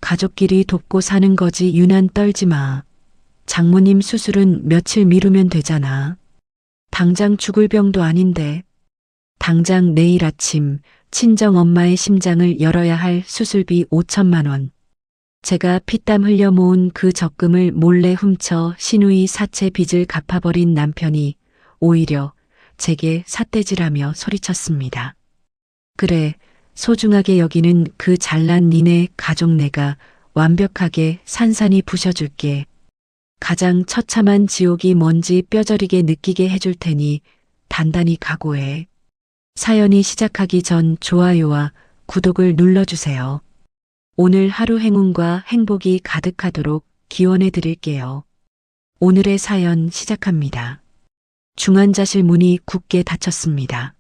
가족끼리 돕고 사는 거지 유난 떨지 마. 장모님 수술은 며칠 미루면 되잖아. 당장 죽을 병도 아닌데. 당장 내일 아침 친정 엄마의 심장을 열어야 할 수술비 5천만 원. 제가 피땀 흘려 모은 그 적금을 몰래 훔쳐 시누이 사채 빚을 갚아버린 남편이 오히려 제게 삿대질하며 소리쳤습니다. 그래, 소중하게 여기는 그 잘난 니네 가족 내가 완벽하게 산산이 부셔줄게. 가장 처참한 지옥이 뭔지 뼈저리게 느끼게 해줄 테니 단단히 각오해. 사연이 시작하기 전 좋아요와 구독을 눌러주세요. 오늘 하루 행운과 행복이 가득하도록 기원해 드릴게요. 오늘의 사연 시작합니다. 중환자실 문이 굳게 닫혔습니다.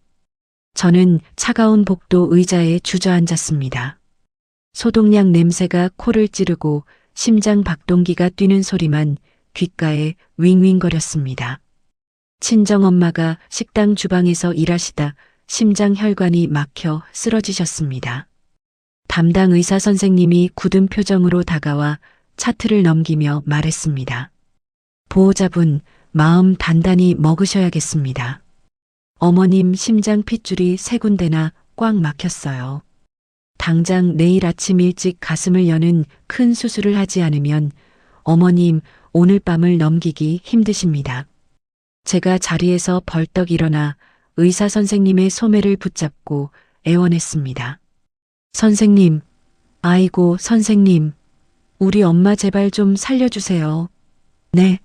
저는 차가운 복도 의자에 주저앉았습니다. 소독약 냄새가 코를 찌르고 심장 박동기가 뛰는 소리만 귓가에 윙윙거렸습니다. 친정엄마가 식당 주방에서 일하시다 심장 혈관이 막혀 쓰러지셨습니다. 담당 의사 선생님이 굳은 표정으로 다가와 차트를 넘기며 말했습니다. 보호자분, 마음 단단히 먹으셔야겠습니다. 어머님 심장 핏줄이 3군데나 꽉 막혔어요. 당장 내일 아침 일찍 가슴을 여는 큰 수술을 하지 않으면 어머님 오늘 밤을 넘기기 힘드십니다. 제가 자리에서 벌떡 일어나 의사 선생님의 소매를 붙잡고 애원했습니다. 선생님, 아이고 선생님, 우리 엄마 제발 좀 살려주세요. 네,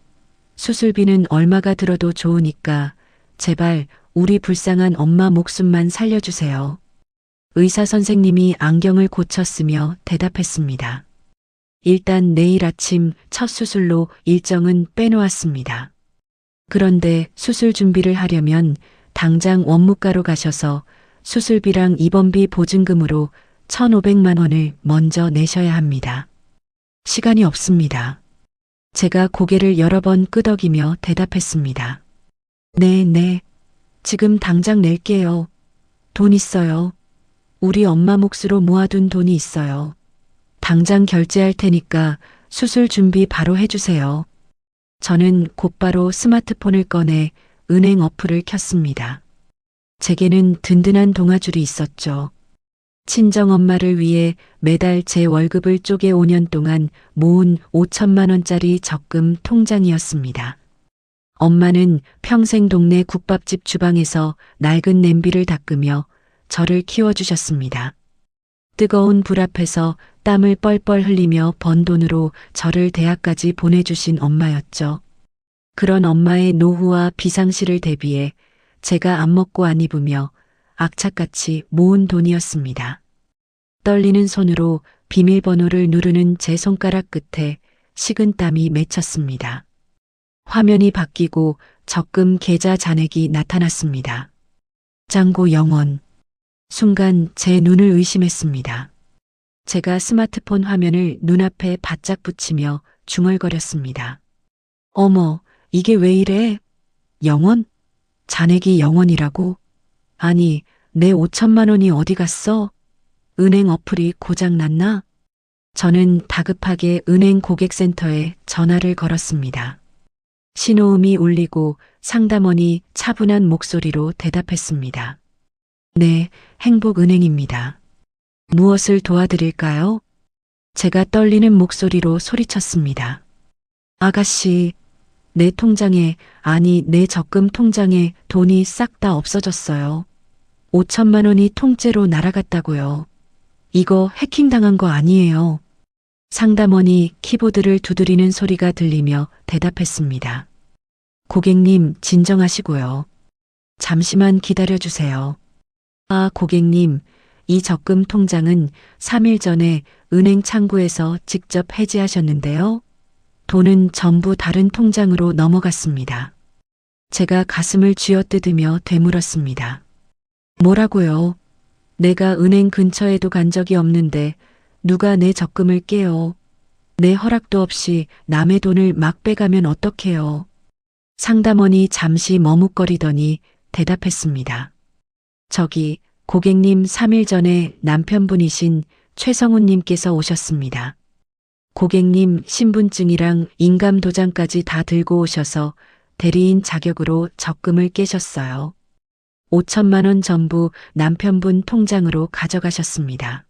수술비는 얼마가 들어도 좋으니까 제발 우리 불쌍한 엄마 목숨만 살려주세요. 의사 선생님이 안경을 고쳤으며 대답했습니다. 일단 내일 아침 첫 수술로 일정은 빼놓았습니다. 그런데 수술 준비를 하려면 당장 원무과로 가셔서 수술비랑 입원비 보증금으로 1,500만 원을 먼저 내셔야 합니다. 시간이 없습니다. 제가 고개를 여러 번 끄덕이며 대답했습니다. 네, 지금 당장 낼게요. 돈 있어요. 우리 엄마 몫으로 모아둔 돈이 있어요. 당장 결제할 테니까 수술 준비 바로 해주세요. 저는 곧바로 스마트폰을 꺼내 은행 어플을 켰습니다. 제게는 든든한 동아줄이 있었죠. 친정엄마를 위해 매달 제 월급을 쪼개 5년 동안 모은 5천만 원짜리 적금 통장이었습니다. 엄마는 평생 동네 국밥집 주방에서 낡은 냄비를 닦으며 저를 키워주셨습니다. 뜨거운 불 앞에서 땀을 뻘뻘 흘리며 번 돈으로 저를 대학까지 보내주신 엄마였죠. 그런 엄마의 노후와 비상시를 대비해 제가 안 먹고 안 입으며 악착같이 모은 돈이었습니다. 떨리는 손으로 비밀번호를 누르는 제 손가락 끝에 식은 땀이 맺혔습니다. 화면이 바뀌고 적금 계좌 잔액이 나타났습니다. 짱구 영원. 순간 제 눈을 의심했습니다. 제가 스마트폰 화면을 눈앞에 바짝 붙이며 중얼거렸습니다. 어머, 이게 왜 이래? 영원? 잔액이 영원이라고? 아니, 내 5천만 원이 어디 갔어? 은행 어플이 고장났나? 저는 다급하게 은행 고객센터에 전화를 걸었습니다. 신호음이 울리고 상담원이 차분한 목소리로 대답했습니다. 네, 행복은행입니다. 무엇을 도와드릴까요? 제가 떨리는 목소리로 소리쳤습니다. 아가씨, 내 통장에, 아니 내 적금 통장에 돈이 싹 다 없어졌어요. 5천만 원이 통째로 날아갔다고요. 이거 해킹당한 거 아니에요. 상담원이 키보드를 두드리는 소리가 들리며 대답했습니다. 고객님, 진정하시고요. 잠시만 기다려주세요. 아, 고객님, 이 적금 통장은 3일 전에 은행 창구에서 직접 해지하셨는데요. 돈은 전부 다른 통장으로 넘어갔습니다. 제가 가슴을 쥐어뜯으며 되물었습니다. 뭐라고요? 내가 은행 근처에도 간 적이 없는데 누가 내 적금을 깨요? 내 허락도 없이 남의 돈을 막 빼가면 어떡해요? 상담원이 잠시 머뭇거리더니 대답했습니다. 저기 고객님 3일 전에 남편분이신 최성훈 님께서 오셨습니다. 고객님 신분증이랑 인감도장까지 다 들고 오셔서 대리인 자격으로 적금을 깨셨어요. 5천만 원 전부 남편분 통장으로 가져가셨습니다.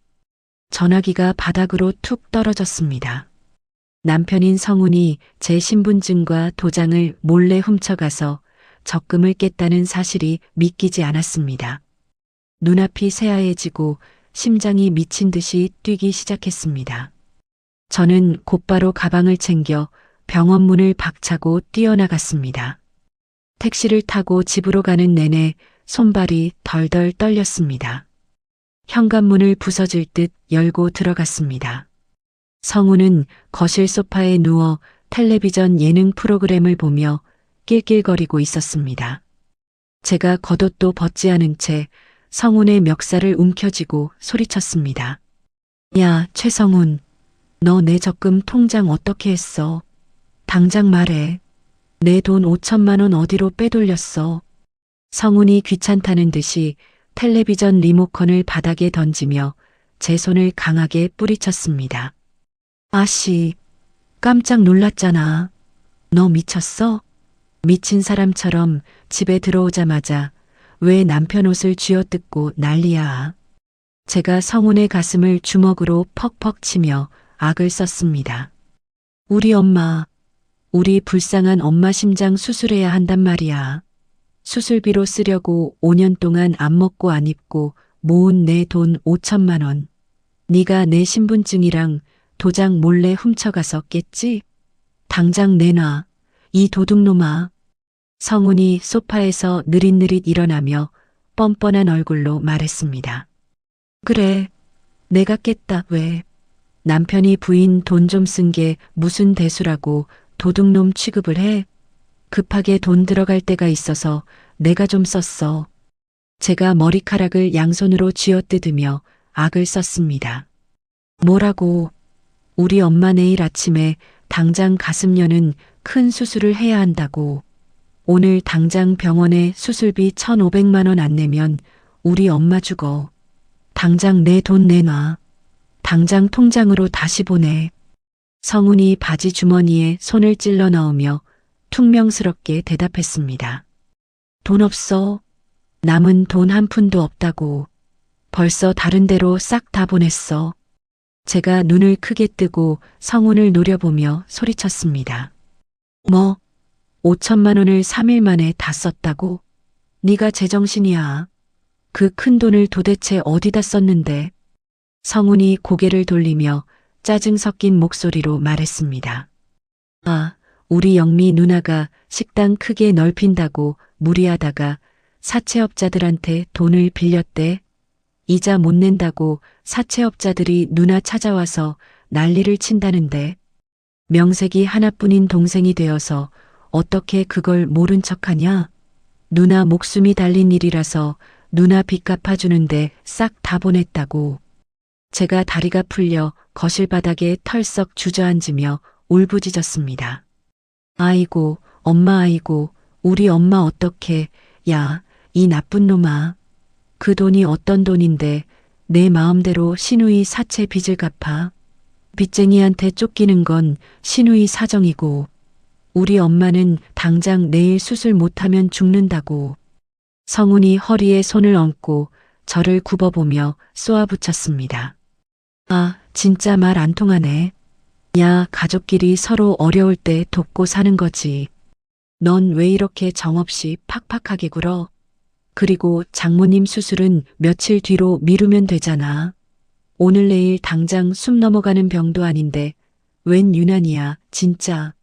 전화기가 바닥으로 툭 떨어졌습니다. 남편인 성훈이 제 신분증과 도장을 몰래 훔쳐가서 적금을 깼다는 사실이 믿기지 않았습니다. 눈앞이 새하얘지고 심장이 미친 듯이 뛰기 시작했습니다. 저는 곧바로 가방을 챙겨 병원 문을 박차고 뛰어나갔습니다. 택시를 타고 집으로 가는 내내 손발이 덜덜 떨렸습니다. 현관문을 부서질 듯 열고 들어갔습니다. 성우는 거실 소파에 누워 텔레비전 예능 프로그램을 보며 낄낄거리고 있었습니다. 제가 겉옷도 벗지 않은 채 성훈의 멱살을 움켜쥐고 소리쳤습니다. 야, 최성훈, 너 내 적금 통장 어떻게 했어? 당장 말해. 내 돈 5천만 원 어디로 빼돌렸어? 성훈이 귀찮다는 듯이 텔레비전 리모컨을 바닥에 던지며 제 손을 강하게 뿌리쳤습니다. 아씨, 깜짝 놀랐잖아. 너 미쳤어? 미친 사람처럼 집에 들어오자마자 왜 남편 옷을 쥐어뜯고 난리야. 제가 성훈의 가슴을 주먹으로 퍽퍽 치며 악을 썼습니다. 우리 엄마, 우리 불쌍한 엄마 심장 수술해야 한단 말이야. 수술비로 쓰려고 5년 동안 안 먹고 안 입고 모은 내 돈 5천만 원. 네가 내 신분증이랑 도장 몰래 훔쳐가서 깼지? 당장 내놔. 이 도둑놈아. 성훈이 소파에서 느릿느릿 일어나며 뻔뻔한 얼굴로 말했습니다. 그래, 내가 깼다. 왜? 남편이 부인 돈 좀 쓴 게 무슨 대수라고 도둑놈 취급을 해? 급하게 돈 들어갈 때가 있어서 내가 좀 썼어. 제가 머리카락을 양손으로 쥐어뜯으며 악을 썼습니다. 뭐라고? 우리 엄마 내일 아침에 당장 가슴 여는 큰 수술을 해야 한다고. 오늘 당장 병원에 수술비 1,500만 원 안 내면 우리 엄마 죽어. 당장 내 돈 내놔. 당장 통장으로 다시 보내. 성훈이 바지 주머니에 손을 찔러 넣으며 퉁명스럽게 대답했습니다. 돈 없어. 남은 돈 한 푼도 없다고. 벌써 다른 데로 싹 다 보냈어. 제가 눈을 크게 뜨고 성훈을 노려보며 소리쳤습니다. 뭐? 5천만 원을 3일 만에 다 썼다고? 네가 제정신이야. 그 큰 돈을 도대체 어디다 썼는데? 성훈이 고개를 돌리며 짜증 섞인 목소리로 말했습니다. 아, 우리 영미 누나가 식당 크게 넓힌다고 무리하다가 사채업자들한테 돈을 빌렸대. 이자 못 낸다고 사채업자들이 누나 찾아와서 난리를 친다는데 명색이 하나뿐인 동생이 되어서 어떻게 그걸 모른 척하냐? 누나 목숨이 달린 일이라서 누나 빚 갚아주는데 싹 다 보냈다고. 제가 다리가 풀려 거실 바닥에 털썩 주저앉으며 울부짖었습니다. 아이고, 엄마 아이고, 우리 엄마 어떡해. 야, 이 나쁜 놈아. 그 돈이 어떤 돈인데 내 마음대로 시누이 사채 빚을 갚아. 빚쟁이한테 쫓기는 건 시누이 사정이고 우리 엄마는 당장 내일 수술 못하면 죽는다고. 성훈이 허리에 손을 얹고 저를 굽어보며 쏘아붙였습니다. 아, 진짜 말 안 통하네. 야, 가족끼리 서로 어려울 때 돕고 사는 거지. 넌 왜 이렇게 정없이 팍팍하게 굴어? 그리고 장모님 수술은 며칠 뒤로 미루면 되잖아. 오늘 내일 당장 숨 넘어가는 병도 아닌데 웬 유난이야, 진짜.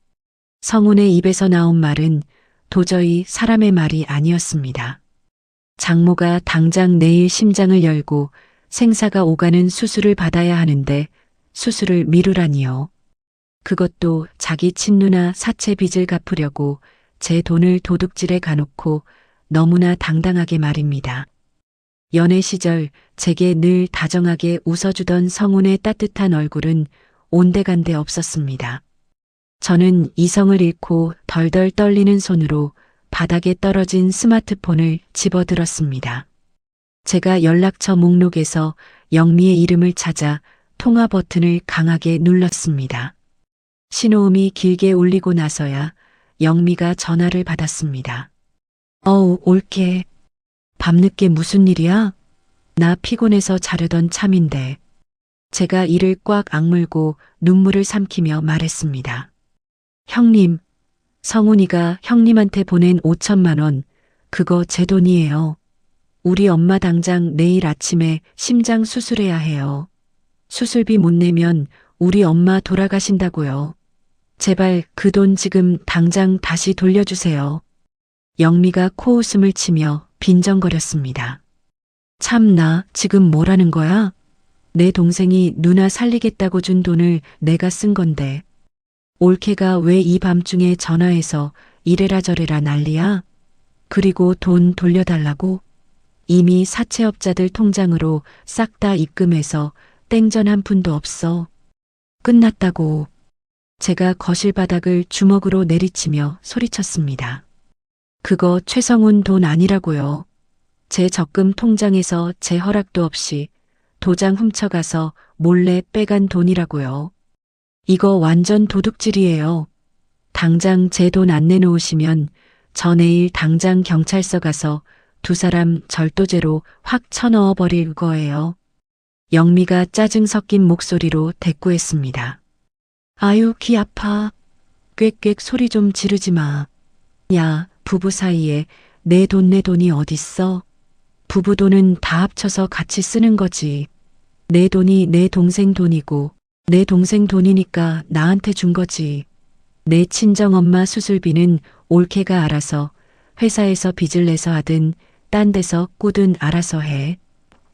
성훈의 입에서 나온 말은 도저히 사람의 말이 아니었습니다. 장모가 당장 내일 심장을 열고 생사가 오가는 수술을 받아야 하는데 수술을 미루라니요. 그것도 자기 친누나 사채 빚을 갚으려고 제 돈을 도둑질에 가놓고 너무나 당당하게 말입니다. 연애 시절 제게 늘 다정하게 웃어주던 성훈의 따뜻한 얼굴은 온데간데 없었습니다. 저는 이성을 잃고 덜덜 떨리는 손으로 바닥에 떨어진 스마트폰을 집어들었습니다. 제가 연락처 목록에서 영미의 이름을 찾아 통화 버튼을 강하게 눌렀습니다. 신호음이 길게 울리고 나서야 영미가 전화를 받았습니다. 어우, 올케. 밤늦게 무슨 일이야? 나 피곤해서 자려던 참인데. 제가 이를 꽉 악물고 눈물을 삼키며 말했습니다. 형님, 성훈이가 형님한테 보낸 5천만 원, 그거 제 돈이에요. 우리 엄마 당장 내일 아침에 심장 수술해야 해요. 수술비 못 내면 우리 엄마 돌아가신다고요. 제발 그 돈 지금 당장 다시 돌려주세요. 영미가 코웃음을 치며 빈정거렸습니다. 참나, 지금 뭐라는 거야? 내 동생이 누나 살리겠다고 준 돈을 내가 쓴 건데. 올케가 왜 이 밤중에 전화해서 이래라 저래라 난리야? 그리고 돈 돌려달라고? 이미 사채업자들 통장으로 싹 다 입금해서 땡전 한 푼도 없어. 끝났다고. 제가 거실 바닥을 주먹으로 내리치며 소리쳤습니다. 그거 최성훈 돈 아니라고요. 제 적금 통장에서 제 허락도 없이 도장 훔쳐가서 몰래 빼간 돈이라고요. 이거 완전 도둑질이에요. 당장 제 돈 안 내놓으시면 저 내일 당장 경찰서 가서 두 사람 절도죄로 확 쳐넣어 버릴 거예요. 영미가 짜증 섞인 목소리로 대꾸했습니다. 아유, 귀 아파. 꽥꽥 소리 좀 지르지 마. 야, 부부 사이에 내 돈이 어딨어? 부부 돈은 다 합쳐서 같이 쓰는 거지. 내 돈이 내 동생 돈이고 내 동생 돈이니까 나한테 준 거지. 내 친정엄마 수술비는 올케가 알아서 회사에서 빚을 내서 하든 딴 데서 꾸든 알아서 해.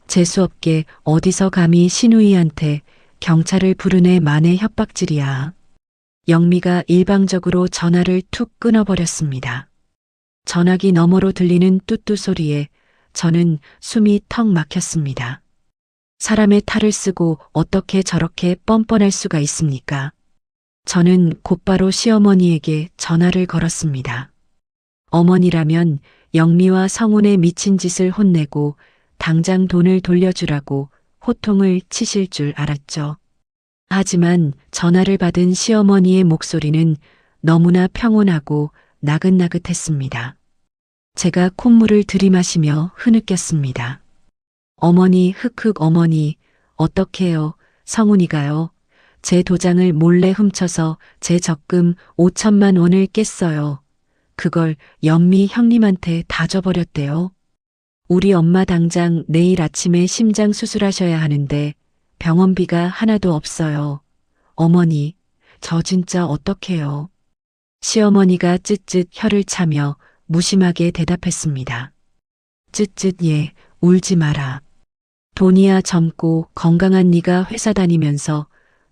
재수없게 어디서 감히 신우이한테 경찰을 부르네 마네 협박질이야. 영미가 일방적으로 전화를 툭 끊어버렸습니다. 전화기 너머로 들리는 뚜뚜 소리에 저는 숨이 턱 막혔습니다. 사람의 탈을 쓰고 어떻게 저렇게 뻔뻔할 수가 있습니까? 저는 곧바로 시어머니에게 전화를 걸었습니다. 어머니라면 영미와 성훈의 미친 짓을 혼내고 당장 돈을 돌려주라고 호통을 치실 줄 알았죠. 하지만 전화를 받은 시어머니의 목소리는 너무나 평온하고 나긋나긋했습니다. 제가 콧물을 들이마시며 흐느꼈습니다. 어머니, 흑흑 어머니, 어떡해요. 성훈이가요. 제 도장을 몰래 훔쳐서 제 적금 5천만 원을 깼어요. 그걸 연미 형님한테 다 줘버렸대요. 우리 엄마 당장 내일 아침에 심장 수술하셔야 하는데 병원비가 하나도 없어요. 어머니, 저 진짜 어떡해요. 시어머니가 쯧쯧 혀를 차며 무심하게 대답했습니다. 쯧쯧 예, 울지 마라. 돈이야 젊고 건강한 네가 회사 다니면서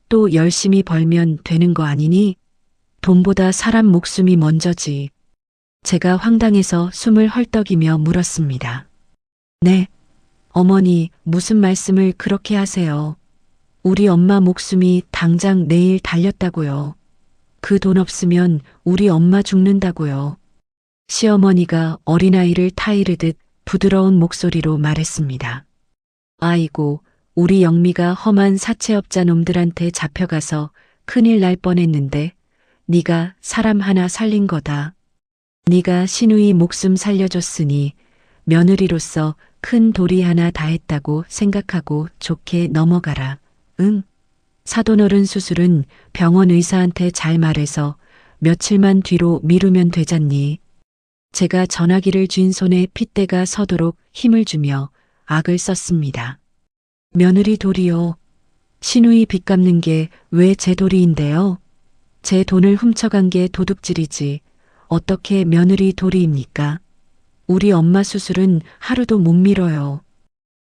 또 열심히 벌면 되는 거 아니니? 돈보다 사람 목숨이 먼저지. 제가 황당해서 숨을 헐떡이며 물었습니다. 네, 어머니 무슨 말씀을 그렇게 하세요. 우리 엄마 목숨이 당장 내일 달렸다고요. 그 돈 없으면 우리 엄마 죽는다고요. 시어머니가 어린아이를 타이르듯 부드러운 목소리로 말했습니다. 아이고, 우리 영미가 험한 사채업자 놈들한테 잡혀가서 큰일 날 뻔했는데 네가 사람 하나 살린 거다. 네가 신우이 목숨 살려줬으니 며느리로서 큰 도리 하나 다했다고 생각하고 좋게 넘어가라. 응? 사돈어른 수술은 병원 의사한테 잘 말해서 며칠만 뒤로 미루면 되잖니. 제가 전화기를 쥔 손에 핏대가 서도록 힘을 주며 악을 썼습니다. 며느리 도리요. 신우이 빚 갚는 게 왜 제 도리인데요? 제 돈을 훔쳐간 게 도둑질이지. 어떻게 며느리 도리입니까? 우리 엄마 수술은 하루도 못 미뤄요.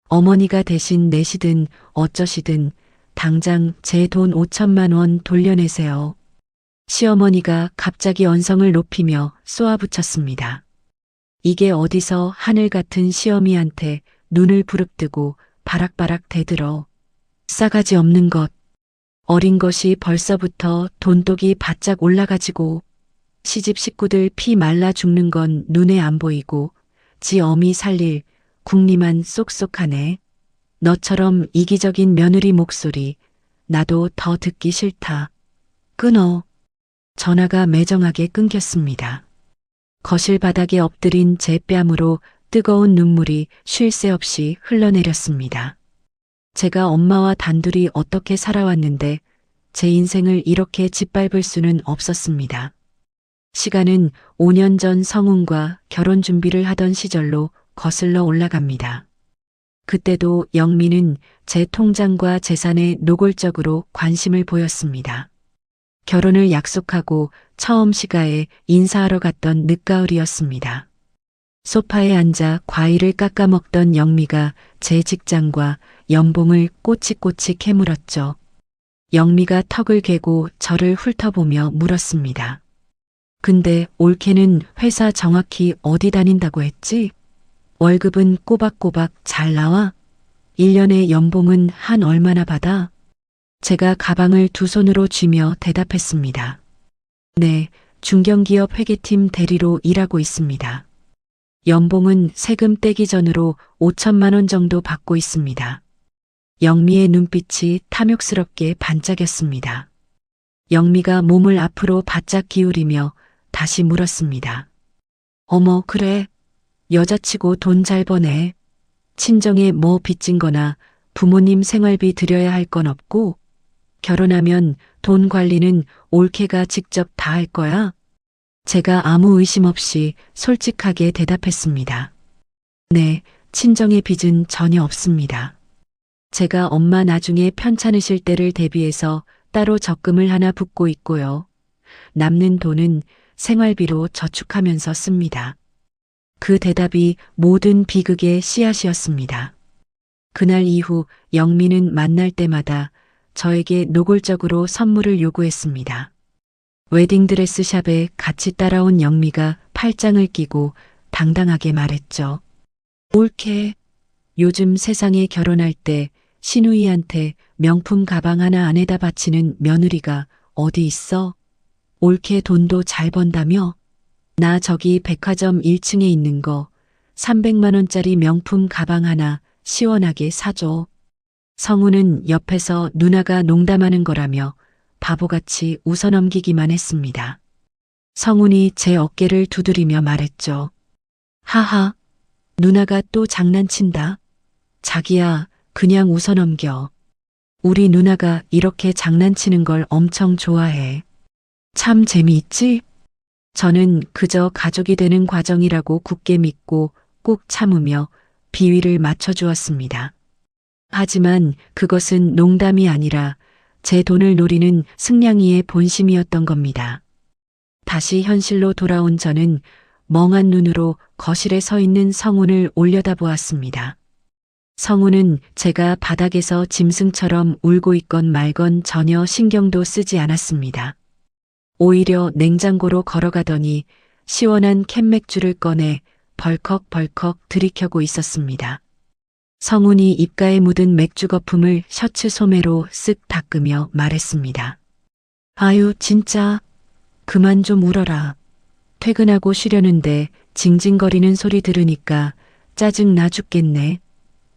어머니가 대신 내시든 어쩌시든 당장 제 돈 5천만 원 돌려내세요. 시어머니가 갑자기 언성을 높이며 쏘아붙였습니다. 이게 어디서 하늘 같은 시어미한테 눈을 부릅뜨고 바락바락 대들어. 싸가지 없는 것. 어린 것이 벌써부터 돈독이 바짝 올라가지고 시집 식구들 피 말라 죽는 건 눈에 안 보이고 지 어미 살릴 궁리만 쏙쏙하네. 너처럼 이기적인 며느리 목소리 나도 더 듣기 싫다. 끊어. 전화가 매정하게 끊겼습니다. 거실 바닥에 엎드린 제 뺨으로 뜨거운 눈물이 쉴 새 없이 흘러내렸습니다. 제가 엄마와 단둘이 어떻게 살아왔는데 제 인생을 이렇게 짓밟을 수는 없었습니다. 시간은 5년 전 성훈과 결혼 준비를 하던 시절로 거슬러 올라갑니다. 그때도 영미는 제 통장과 재산에 노골적으로 관심을 보였습니다. 결혼을 약속하고 처음 시가에 인사하러 갔던 늦가을이었습니다. 소파에 앉아 과일을 깎아 먹던 영미가 제 직장과 연봉을 꼬치꼬치 캐물었죠. 영미가 턱을 괴고 저를 훑어보며 물었습니다. 근데 올케는 회사 정확히 어디 다닌다고 했지? 월급은 꼬박꼬박 잘 나와? 1년에 연봉은 한 얼마나 받아? 제가 가방을 두 손으로 쥐며 대답했습니다. 네, 중견기업 회계팀 대리로 일하고 있습니다. 연봉은 세금 떼기 전으로 5천만 원 정도 받고 있습니다. 영미의 눈빛이 탐욕스럽게 반짝였습니다. 영미가 몸을 앞으로 바짝 기울이며 다시 물었습니다. 어머, 그래. 여자치고 돈 잘 버네. 친정에 뭐 빚진 거나 부모님 생활비 드려야 할 건 없고, 결혼하면 돈 관리는 올케가 직접 다 할 거야? 제가 아무 의심 없이 솔직하게 대답했습니다. 네, 친정의 빚은 전혀 없습니다. 제가 엄마 나중에 편찮으실 때를 대비해서 따로 적금을 하나 붓고 있고요. 남는 돈은 생활비로 저축하면서 씁니다. 그 대답이 모든 비극의 씨앗이었습니다. 그날 이후 영미는 만날 때마다 저에게 노골적으로 선물을 요구했습니다. 웨딩드레스 샵에 같이 따라온 영미가 팔짱을 끼고 당당하게 말했죠. 올케, 요즘 세상에 결혼할 때 시누이한테 명품 가방 하나 안에다 바치는 며느리가 어디 있어? 올케 돈도 잘 번다며? 나 저기 백화점 1층에 있는 거 300만 원짜리 명품 가방 하나 시원하게 사줘. 성우는 옆에서 누나가 농담하는 거라며 바보같이 웃어넘기기만 했습니다. 성훈이 제 어깨를 두드리며 말했죠. 하하, 누나가 또 장난친다. 자기야, 그냥 웃어넘겨. 우리 누나가 이렇게 장난치는 걸 엄청 좋아해. 참 재미있지? 저는 그저 가족이 되는 과정이라고 굳게 믿고 꾹 참으며 비위를 맞춰주었습니다. 하지만 그것은 농담이 아니라 제 돈을 노리는 승냥이의 본심이었던 겁니다. 다시 현실로 돌아온 저는 멍한 눈으로 거실에 서 있는 성훈을 올려다보았습니다. 성훈은 제가 바닥에서 짐승처럼 울고 있건 말건 전혀 신경도 쓰지 않았습니다. 오히려 냉장고로 걸어가더니 시원한 캔맥주를 꺼내 벌컥벌컥 들이켜고 있었습니다. 성훈이 입가에 묻은 맥주 거품을 셔츠 소매로 쓱 닦으며 말했습니다. 아유, 진짜. 그만 좀 울어라. 퇴근하고 쉬려는데 징징거리는 소리 들으니까 짜증 나 죽겠네.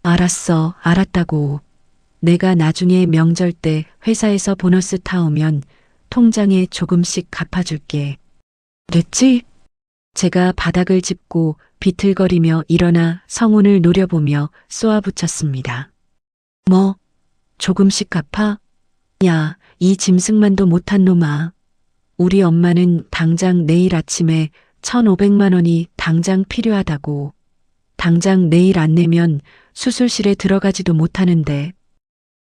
알았어, 알았다고. 내가 나중에 명절 때 회사에서 보너스 타오면 통장에 조금씩 갚아줄게. 됐지? 제가 바닥을 짚고 비틀거리며 일어나 성훈을 노려보며 쏘아붙였습니다. 뭐? 조금씩 갚아? 야, 이 짐승만도 못한 놈아. 우리 엄마는 당장 내일 아침에 1,500만 원이 당장 필요하다고. 당장 내일 안 내면 수술실에 들어가지도 못하는데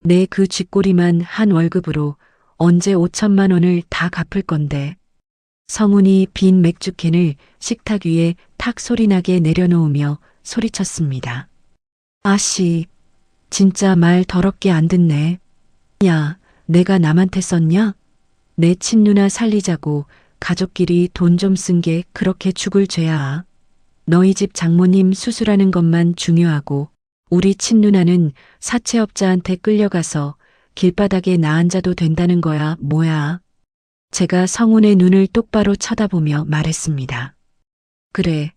내 그 쥐꼬리만 한 월급으로 언제 5천만 원을 다 갚을 건데. 성훈이 빈 맥주캔을 식탁 위에 탁 소리나게 내려놓으며 소리쳤습니다. 아씨, 진짜 말 더럽게 안 듣네. 야, 내가 남한테 썼냐? 내 친누나 살리자고 가족끼리 돈 좀 쓴 게 그렇게 죽을 죄야. 너희 집 장모님 수술하는 것만 중요하고 우리 친누나는 사채업자한테 끌려가서 길바닥에 나앉아도 된다는 거야, 뭐야. 제가 성훈의 눈을 똑바로 쳐다보며 말했습니다. 그래,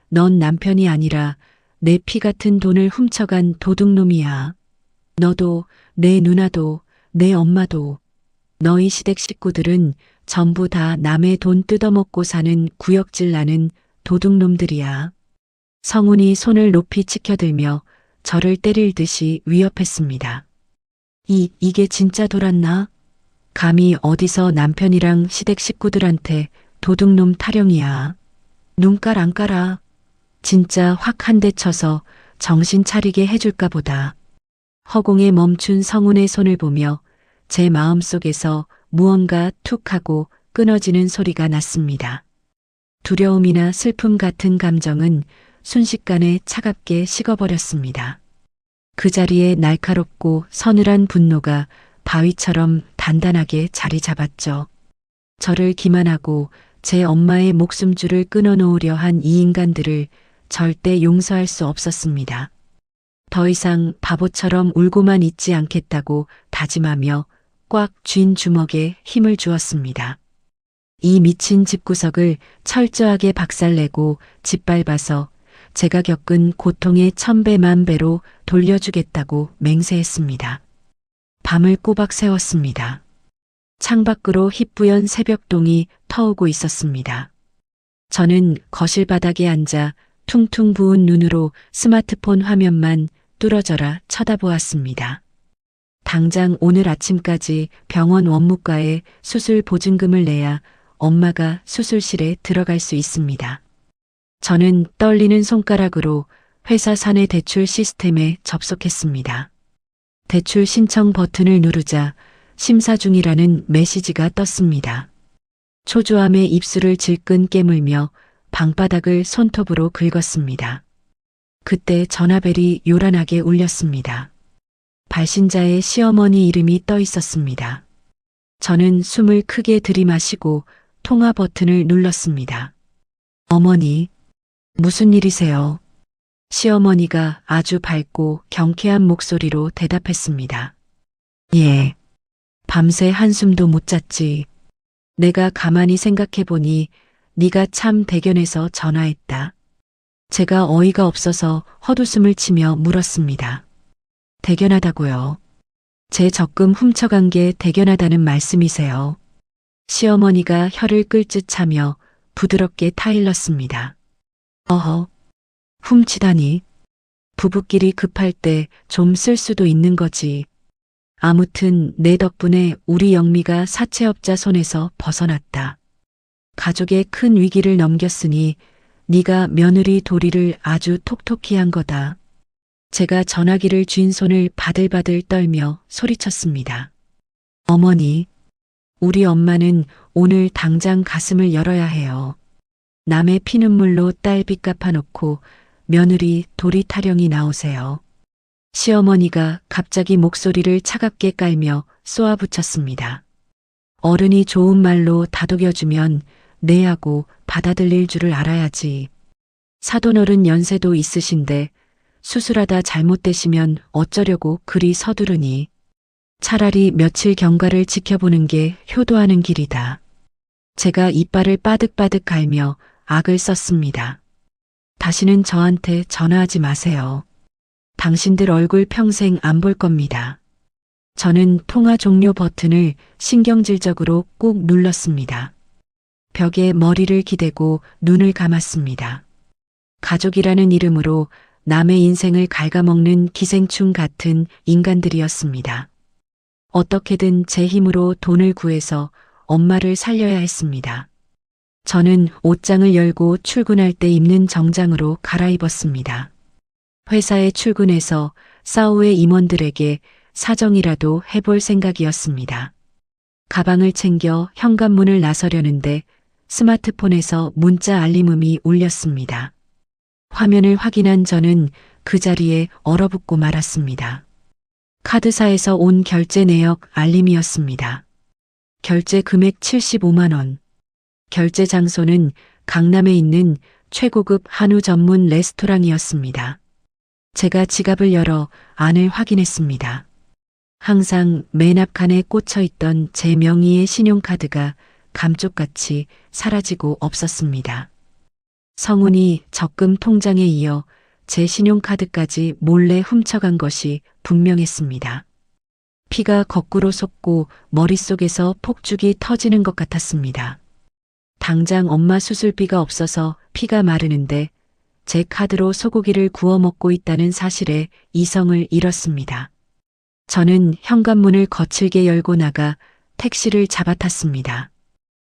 넌 남편이 아니라 내 피 같은 돈을 훔쳐간 도둑놈이야. 너도 내 누나도 내 엄마도. 너희 시댁 식구들은 전부 다 남의 돈 뜯어먹고 사는 구역질 나는 도둑놈들이야. 성훈이 손을 높이 치켜들며 저를 때릴 듯이 위협했습니다. 이게 진짜 돌았나? 감히 어디서 남편이랑 시댁 식구들한테 도둑놈 타령이야. 눈깔 안 깔아. 진짜 확 한 대 쳐서 정신 차리게 해줄까 보다. 허공에 멈춘 성훈의 손을 보며 제 마음속에서 무언가 툭 하고 끊어지는 소리가 났습니다. 두려움이나 슬픔 같은 감정은 순식간에 차갑게 식어버렸습니다. 그 자리에 날카롭고 서늘한 분노가 바위처럼 단단하게 자리 잡았죠. 저를 기만하고 제 엄마의 목숨줄을 끊어놓으려 한 이 인간들을 절대 용서할 수 없었습니다. 더 이상 바보처럼 울고만 있지 않겠다고 다짐하며 꽉 쥔 주먹에 힘을 주었습니다. 이 미친 집구석을 철저하게 박살내고 짓밟아서 제가 겪은 고통의 1000배만배로 돌려주겠다고 맹세했습니다. 밤을 꼬박 새웠습니다. 창밖으로 희뿌연 새벽동이 터오고 있었습니다. 저는 거실 바닥에 앉아 퉁퉁 부은 눈으로 스마트폰 화면만 뚫어져라 쳐다보았습니다. 당장 오늘 아침까지 병원 원무과에 수술 보증금을 내야 엄마가 수술실에 들어갈 수 있습니다. 저는 떨리는 손가락으로 회사 사내 대출 시스템에 접속했습니다. 대출 신청 버튼을 누르자 심사 중이라는 메시지가 떴습니다. 초조함에 입술을 질끈 깨물며 방바닥을 손톱으로 긁었습니다. 그때 전화벨이 요란하게 울렸습니다. 발신자의 시어머니 이름이 떠 있었습니다. 저는 숨을 크게 들이마시고 통화 버튼을 눌렀습니다. 어머니, 무슨 일이세요? 시어머니가 아주 밝고 경쾌한 목소리로 대답했습니다. 예. 밤새 한숨도 못 잤지. 내가 가만히 생각해보니 네가 참 대견해서 전화했다. 제가 어이가 없어서 헛웃음을 치며 물었습니다. 대견하다고요? 제 적금 훔쳐간 게 대견하다는 말씀이세요? 시어머니가 혀를 끌 듯 차며 부드럽게 타일렀습니다. 어허, 훔치다니. 부부끼리 급할 때 좀 쓸 수도 있는 거지. 아무튼 내 덕분에 우리 영미가 사채업자 손에서 벗어났다. 가족의 큰 위기를 넘겼으니 네가 며느리 도리를 아주 톡톡히 한 거다. 제가 전화기를 쥔 손을 바들바들 떨며 소리쳤습니다. 어머니, 우리 엄마는 오늘 당장 가슴을 열어야 해요. 남의 피눈물로 딸 빚 갚아놓고 며느리 도리 타령이 나오세요. 시어머니가 갑자기 목소리를 차갑게 깔며 쏘아붙였습니다. 어른이 좋은 말로 다독여주면 네 하고 받아들일 줄을 알아야지. 사돈어른 연세도 있으신데 수술하다 잘못되시면 어쩌려고 그리 서두르니. 차라리 며칠 경과를 지켜보는 게 효도하는 길이다. 제가 이빨을 빠득빠득 갈며 악을 썼습니다. 다시는 저한테 전화하지 마세요. 당신들 얼굴 평생 안 볼 겁니다. 저는 통화 종료 버튼을 신경질적으로 꾹 눌렀습니다. 벽에 머리를 기대고 눈을 감았습니다. 가족이라는 이름으로 남의 인생을 갉아먹는 기생충 같은 인간들이었습니다. 어떻게든 제 힘으로 돈을 구해서 엄마를 살려야 했습니다. 저는 옷장을 열고 출근할 때 입는 정장으로 갈아입었습니다. 회사에 출근해서 사후의 임원들에게 사정이라도 해볼 생각이었습니다. 가방을 챙겨 현관문을 나서려는데 스마트폰에서 문자 알림음이 울렸습니다. 화면을 확인한 저는 그 자리에 얼어붙고 말았습니다. 카드사에서 온 결제 내역 알림이었습니다. 결제 금액 75만 원. 결제 장소는 강남에 있는 최고급 한우 전문 레스토랑이었습니다. 제가 지갑을 열어 안을 확인했습니다. 항상 맨 앞칸에 꽂혀있던 제 명의의 신용카드가 감쪽같이 사라지고 없었습니다. 성훈이 적금 통장에 이어 제 신용카드까지 몰래 훔쳐간 것이 분명했습니다. 피가 거꾸로 솟고 머릿속에서 폭죽이 터지는 것 같았습니다. 당장 엄마 수술비가 없어서 피가 마르는데 제 카드로 소고기를 구워 먹고 있다는 사실에 이성을 잃었습니다. 저는 현관문을 거칠게 열고 나가 택시를 잡아탔습니다.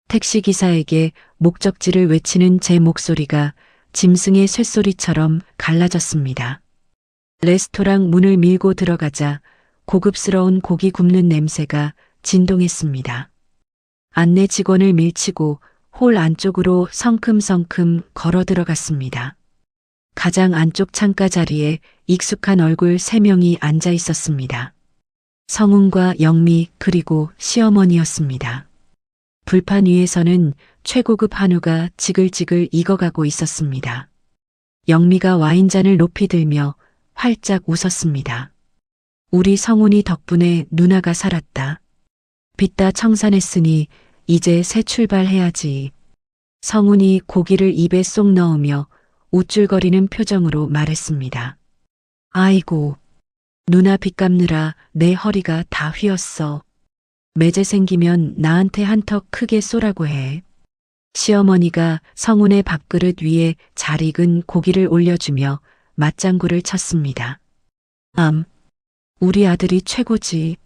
택시기사에게 목적지를 외치는 제 목소리가 짐승의 쇳소리처럼 갈라졌습니다. 레스토랑 문을 밀고 들어가자 고급스러운 고기 굽는 냄새가 진동했습니다. 안내 직원을 밀치고 홀 안쪽으로 성큼성큼 걸어 들어갔습니다. 가장 안쪽 창가 자리에 익숙한 얼굴 3명이 앉아 있었습니다. 성훈과 영미 그리고 시어머니였습니다. 불판 위에서는 최고급 한우가 지글지글 익어가고 있었습니다. 영미가 와인잔을 높이 들며 활짝 웃었습니다. 우리 성훈이 덕분에 누나가 살았다. 빚다 청산했으니 이제 새 출발해야지. 성훈이 고기를 입에 쏙 넣으며 우쭐거리는 표정으로 말했습니다. 아이고, 누나 빚 갚느라 내 허리가 다 휘었어. 매제 생기면 나한테 한턱 크게 쏘라고 해. 시어머니가 성훈의 밥그릇 위에 잘 익은 고기를 올려주며 맞장구를 쳤습니다. 우리 아들이 최고지.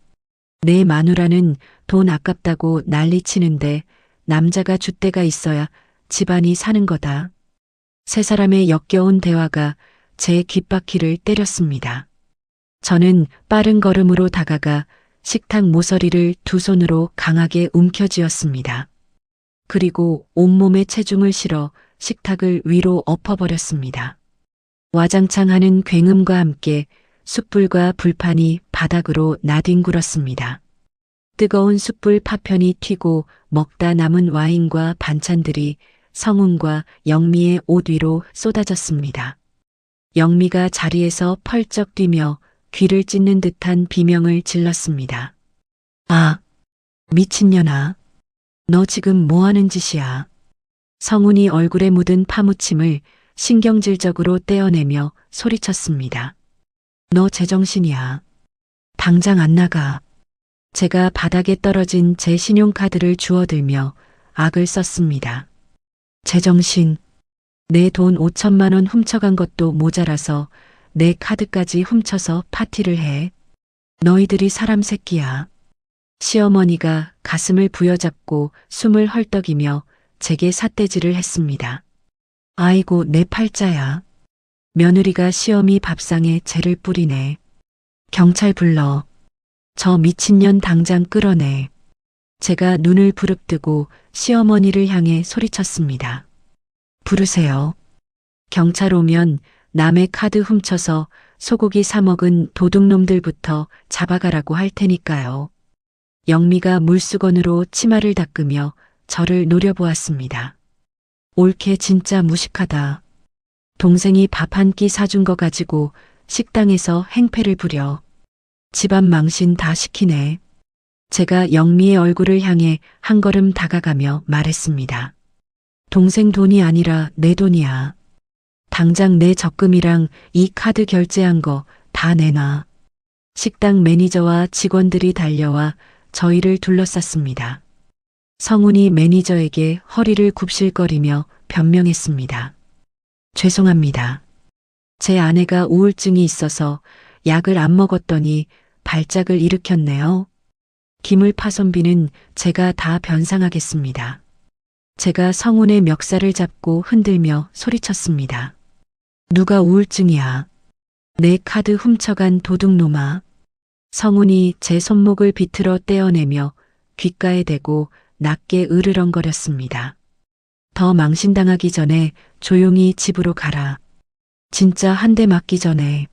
내 마누라는 돈 아깝다고 난리치는데 남자가 줏대가 있어야 집안이 사는 거다. 세 사람의 역겨운 대화가 제 귓바퀴를 때렸습니다. 저는 빠른 걸음으로 다가가 식탁 모서리를 두 손으로 강하게 움켜쥐었습니다. 그리고 온몸에 체중을 실어 식탁을 위로 엎어버렸습니다. 와장창 하는 굉음과 함께 숯불과 불판이 바닥으로 나뒹굴었습니다. 뜨거운 숯불 파편이 튀고 먹다 남은 와인과 반찬들이 성훈과 영미의 옷 위로 쏟아졌습니다. 영미가 자리에서 펄쩍 뛰며 귀를 찢는 듯한 비명을 질렀습니다. 아, 미친년아. 너 지금 뭐 하는 짓이야? 성훈이 얼굴에 묻은 파무침을 신경질적으로 떼어내며 소리쳤습니다. 너 제정신이야. 당장 안 나가. 제가 바닥에 떨어진 제 신용카드를 주워들며 악을 썼습니다. 제정신. 내 돈 5천만 원 훔쳐간 것도 모자라서 내 카드까지 훔쳐서 파티를 해. 너희들이 사람 새끼야. 시어머니가 가슴을 부여잡고 숨을 헐떡이며 제게 삿대질을 했습니다. 아이고 내 팔자야. 며느리가 시어미 밥상에 재를 뿌리네. 경찰 불러. 저 미친년 당장 끌어내. 제가 눈을 부릅뜨고 시어머니를 향해 소리쳤습니다. 부르세요. 경찰 오면 남의 카드 훔쳐서 소고기 사 먹은 도둑놈들부터 잡아가라고 할 테니까요. 영미가 물수건으로 치마를 닦으며 저를 노려보았습니다. 올케 진짜 무식하다. 동생이 밥 한 끼 사준 거 가지고 식당에서 행패를 부려. 집안 망신 다 시키네. 제가 영미의 얼굴을 향해 한 걸음 다가가며 말했습니다. 동생 돈이 아니라 내 돈이야. 당장 내 적금이랑 이 카드 결제한 거 다 내놔. 식당 매니저와 직원들이 달려와 저희를 둘러쌌습니다. 성훈이 매니저에게 허리를 굽실거리며 변명했습니다. 죄송합니다. 제 아내가 우울증이 있어서 약을 안 먹었더니 발작을 일으켰네요. 기물 파손비는 제가 다 변상하겠습니다. 제가 성훈의 멱살을 잡고 흔들며 소리쳤습니다. 누가 우울증이야. 내 카드 훔쳐간 도둑놈아. 성훈이 제 손목을 비틀어 떼어내며 귓가에 대고 낮게 으르렁거렸습니다. 더 망신당하기 전에 조용히 집으로 가라. 진짜 한 대 맞기 전에.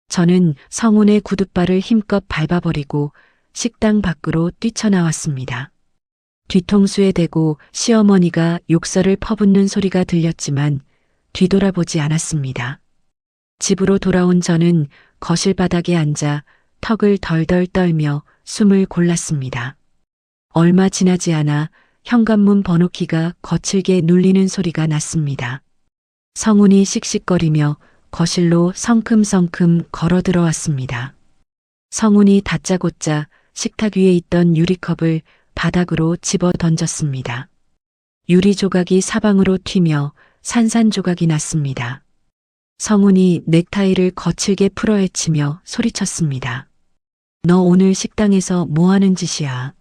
저는 성훈의 구둣발을 힘껏 밟아버리고 식당 밖으로 뛰쳐나왔습니다. 뒤통수에 대고 시어머니가 욕설을 퍼붓는 소리가 들렸지만 뒤돌아보지 않았습니다. 집으로 돌아온 저는 거실 바닥에 앉아 턱을 덜덜 떨며 숨을 골랐습니다. 얼마 지나지 않아 현관문 번호키가 거칠게 눌리는 소리가 났습니다. 성훈이 씩씩거리며 거실로 성큼성큼 걸어 들어왔습니다. 성훈이 다짜고짜 식탁 위에 있던 유리컵을 바닥으로 집어 던졌습니다. 유리 조각이 사방으로 튀며 산산조각이 났습니다. 성훈이 넥타이를 거칠게 풀어헤치며 소리쳤습니다. 너 오늘 식당에서 뭐 하는 짓이야?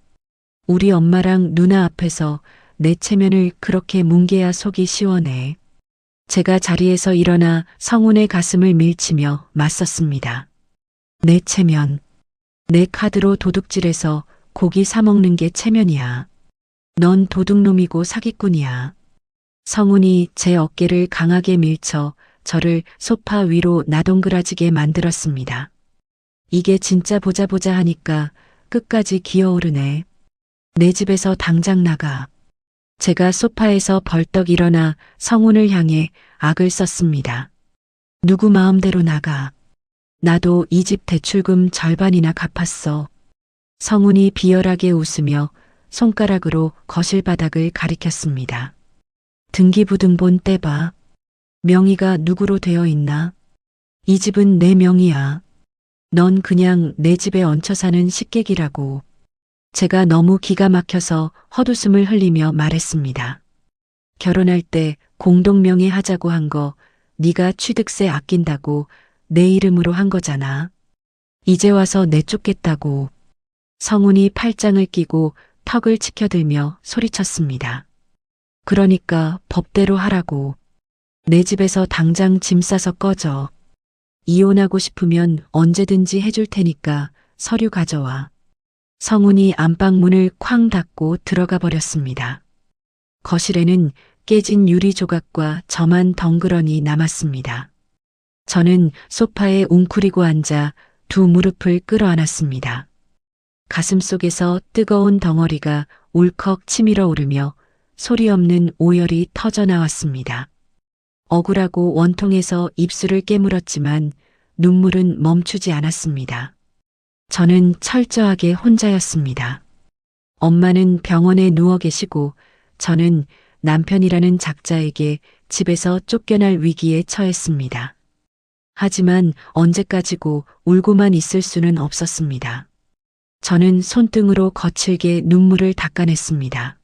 우리 엄마랑 누나 앞에서 내 체면을 그렇게 뭉개야 속이 시원해. 제가 자리에서 일어나 성훈의 가슴을 밀치며 맞섰습니다. 내 체면. 내 카드로 도둑질해서 고기 사 먹는 게 체면이야. 넌 도둑놈이고 사기꾼이야. 성훈이 제 어깨를 강하게 밀쳐 저를 소파 위로 나동그라지게 만들었습니다. 이게 진짜 보자 보자 하니까 끝까지 기어오르네. 내 집에서 당장 나가. 제가 소파에서 벌떡 일어나 성훈을 향해 악을 썼습니다. 누구 마음대로 나가. 나도 이 집 대출금 절반이나 갚았어. 성훈이 비열하게 웃으며 손가락으로 거실 바닥을 가리켰습니다. 등기부등본 떼봐. 명의가 누구로 되어 있나? 이 집은 내 명의야. 넌 그냥 내 집에 얹혀 사는 식객이라고. 제가 너무 기가 막혀서 헛웃음을 흘리며 말했습니다. 결혼할 때 공동명의 하자고 한 거 네가 취득세 아낀다고 내 이름으로 한 거잖아. 이제 와서 내쫓겠다고. 성훈이 팔짱을 끼고 턱을 치켜들며 소리쳤습니다. 그러니까 법대로 하라고. 내 집에서 당장 짐 싸서 꺼져. 이혼하고 싶으면 언제든지 해줄 테니까 서류 가져와. 성훈이 안방 문을 쾅 닫고 들어가 버렸습니다. 거실에는 깨진 유리 조각과 저만 덩그러니 남았습니다. 저는 소파에 웅크리고 앉아 두 무릎을 끌어안았습니다. 가슴 속에서 뜨거운 덩어리가 울컥 치밀어 오르며 소리 없는 오열이 터져 나왔습니다. 억울하고 원통해서 입술을 깨물었지만 눈물은 멈추지 않았습니다. 저는 철저하게 혼자였습니다. 엄마는 병원에 누워 계시고 저는 남편이라는 작자에게 집에서 쫓겨날 위기에 처했습니다. 하지만 언제까지고 울고만 있을 수는 없었습니다. 저는 손등으로 거칠게 눈물을 닦아냈습니다.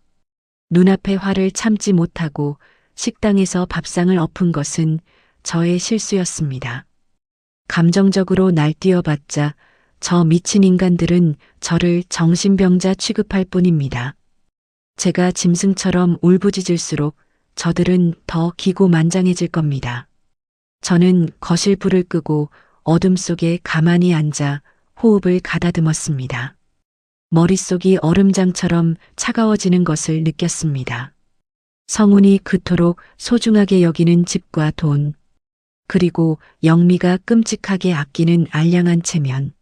눈앞의 화를 참지 못하고 식당에서 밥상을 엎은 것은 저의 실수였습니다. 감정적으로 날뛰어봤자 저 미친 인간들은 저를 정신병자 취급할 뿐입니다. 제가 짐승처럼 울부짖을수록 저들은 더 기고만장해질 겁니다. 저는 거실 불을 끄고 어둠 속에 가만히 앉아 호흡을 가다듬었습니다. 머릿속이 얼음장처럼 차가워지는 것을 느꼈습니다. 성훈이 그토록 소중하게 여기는 집과 돈, 그리고 영미가 끔찍하게 아끼는 알량한 체면,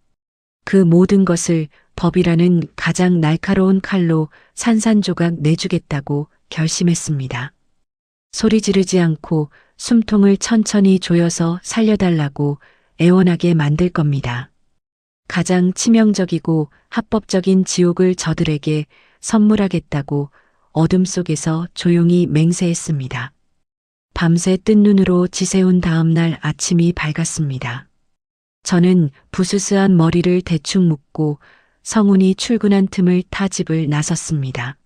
그 모든 것을 법이라는 가장 날카로운 칼로 산산조각 내주겠다고 결심했습니다. 소리 지르지 않고 숨통을 천천히 조여서 살려달라고 애원하게 만들 겁니다. 가장 치명적이고 합법적인 지옥을 저들에게 선물하겠다고 어둠 속에서 조용히 맹세했습니다. 밤새 뜬 눈으로 지새운 다음 날 아침이 밝았습니다. 저는 부스스한 머리를 대충 묶고 성훈이 출근한 틈을 타 집을 나섰습니다.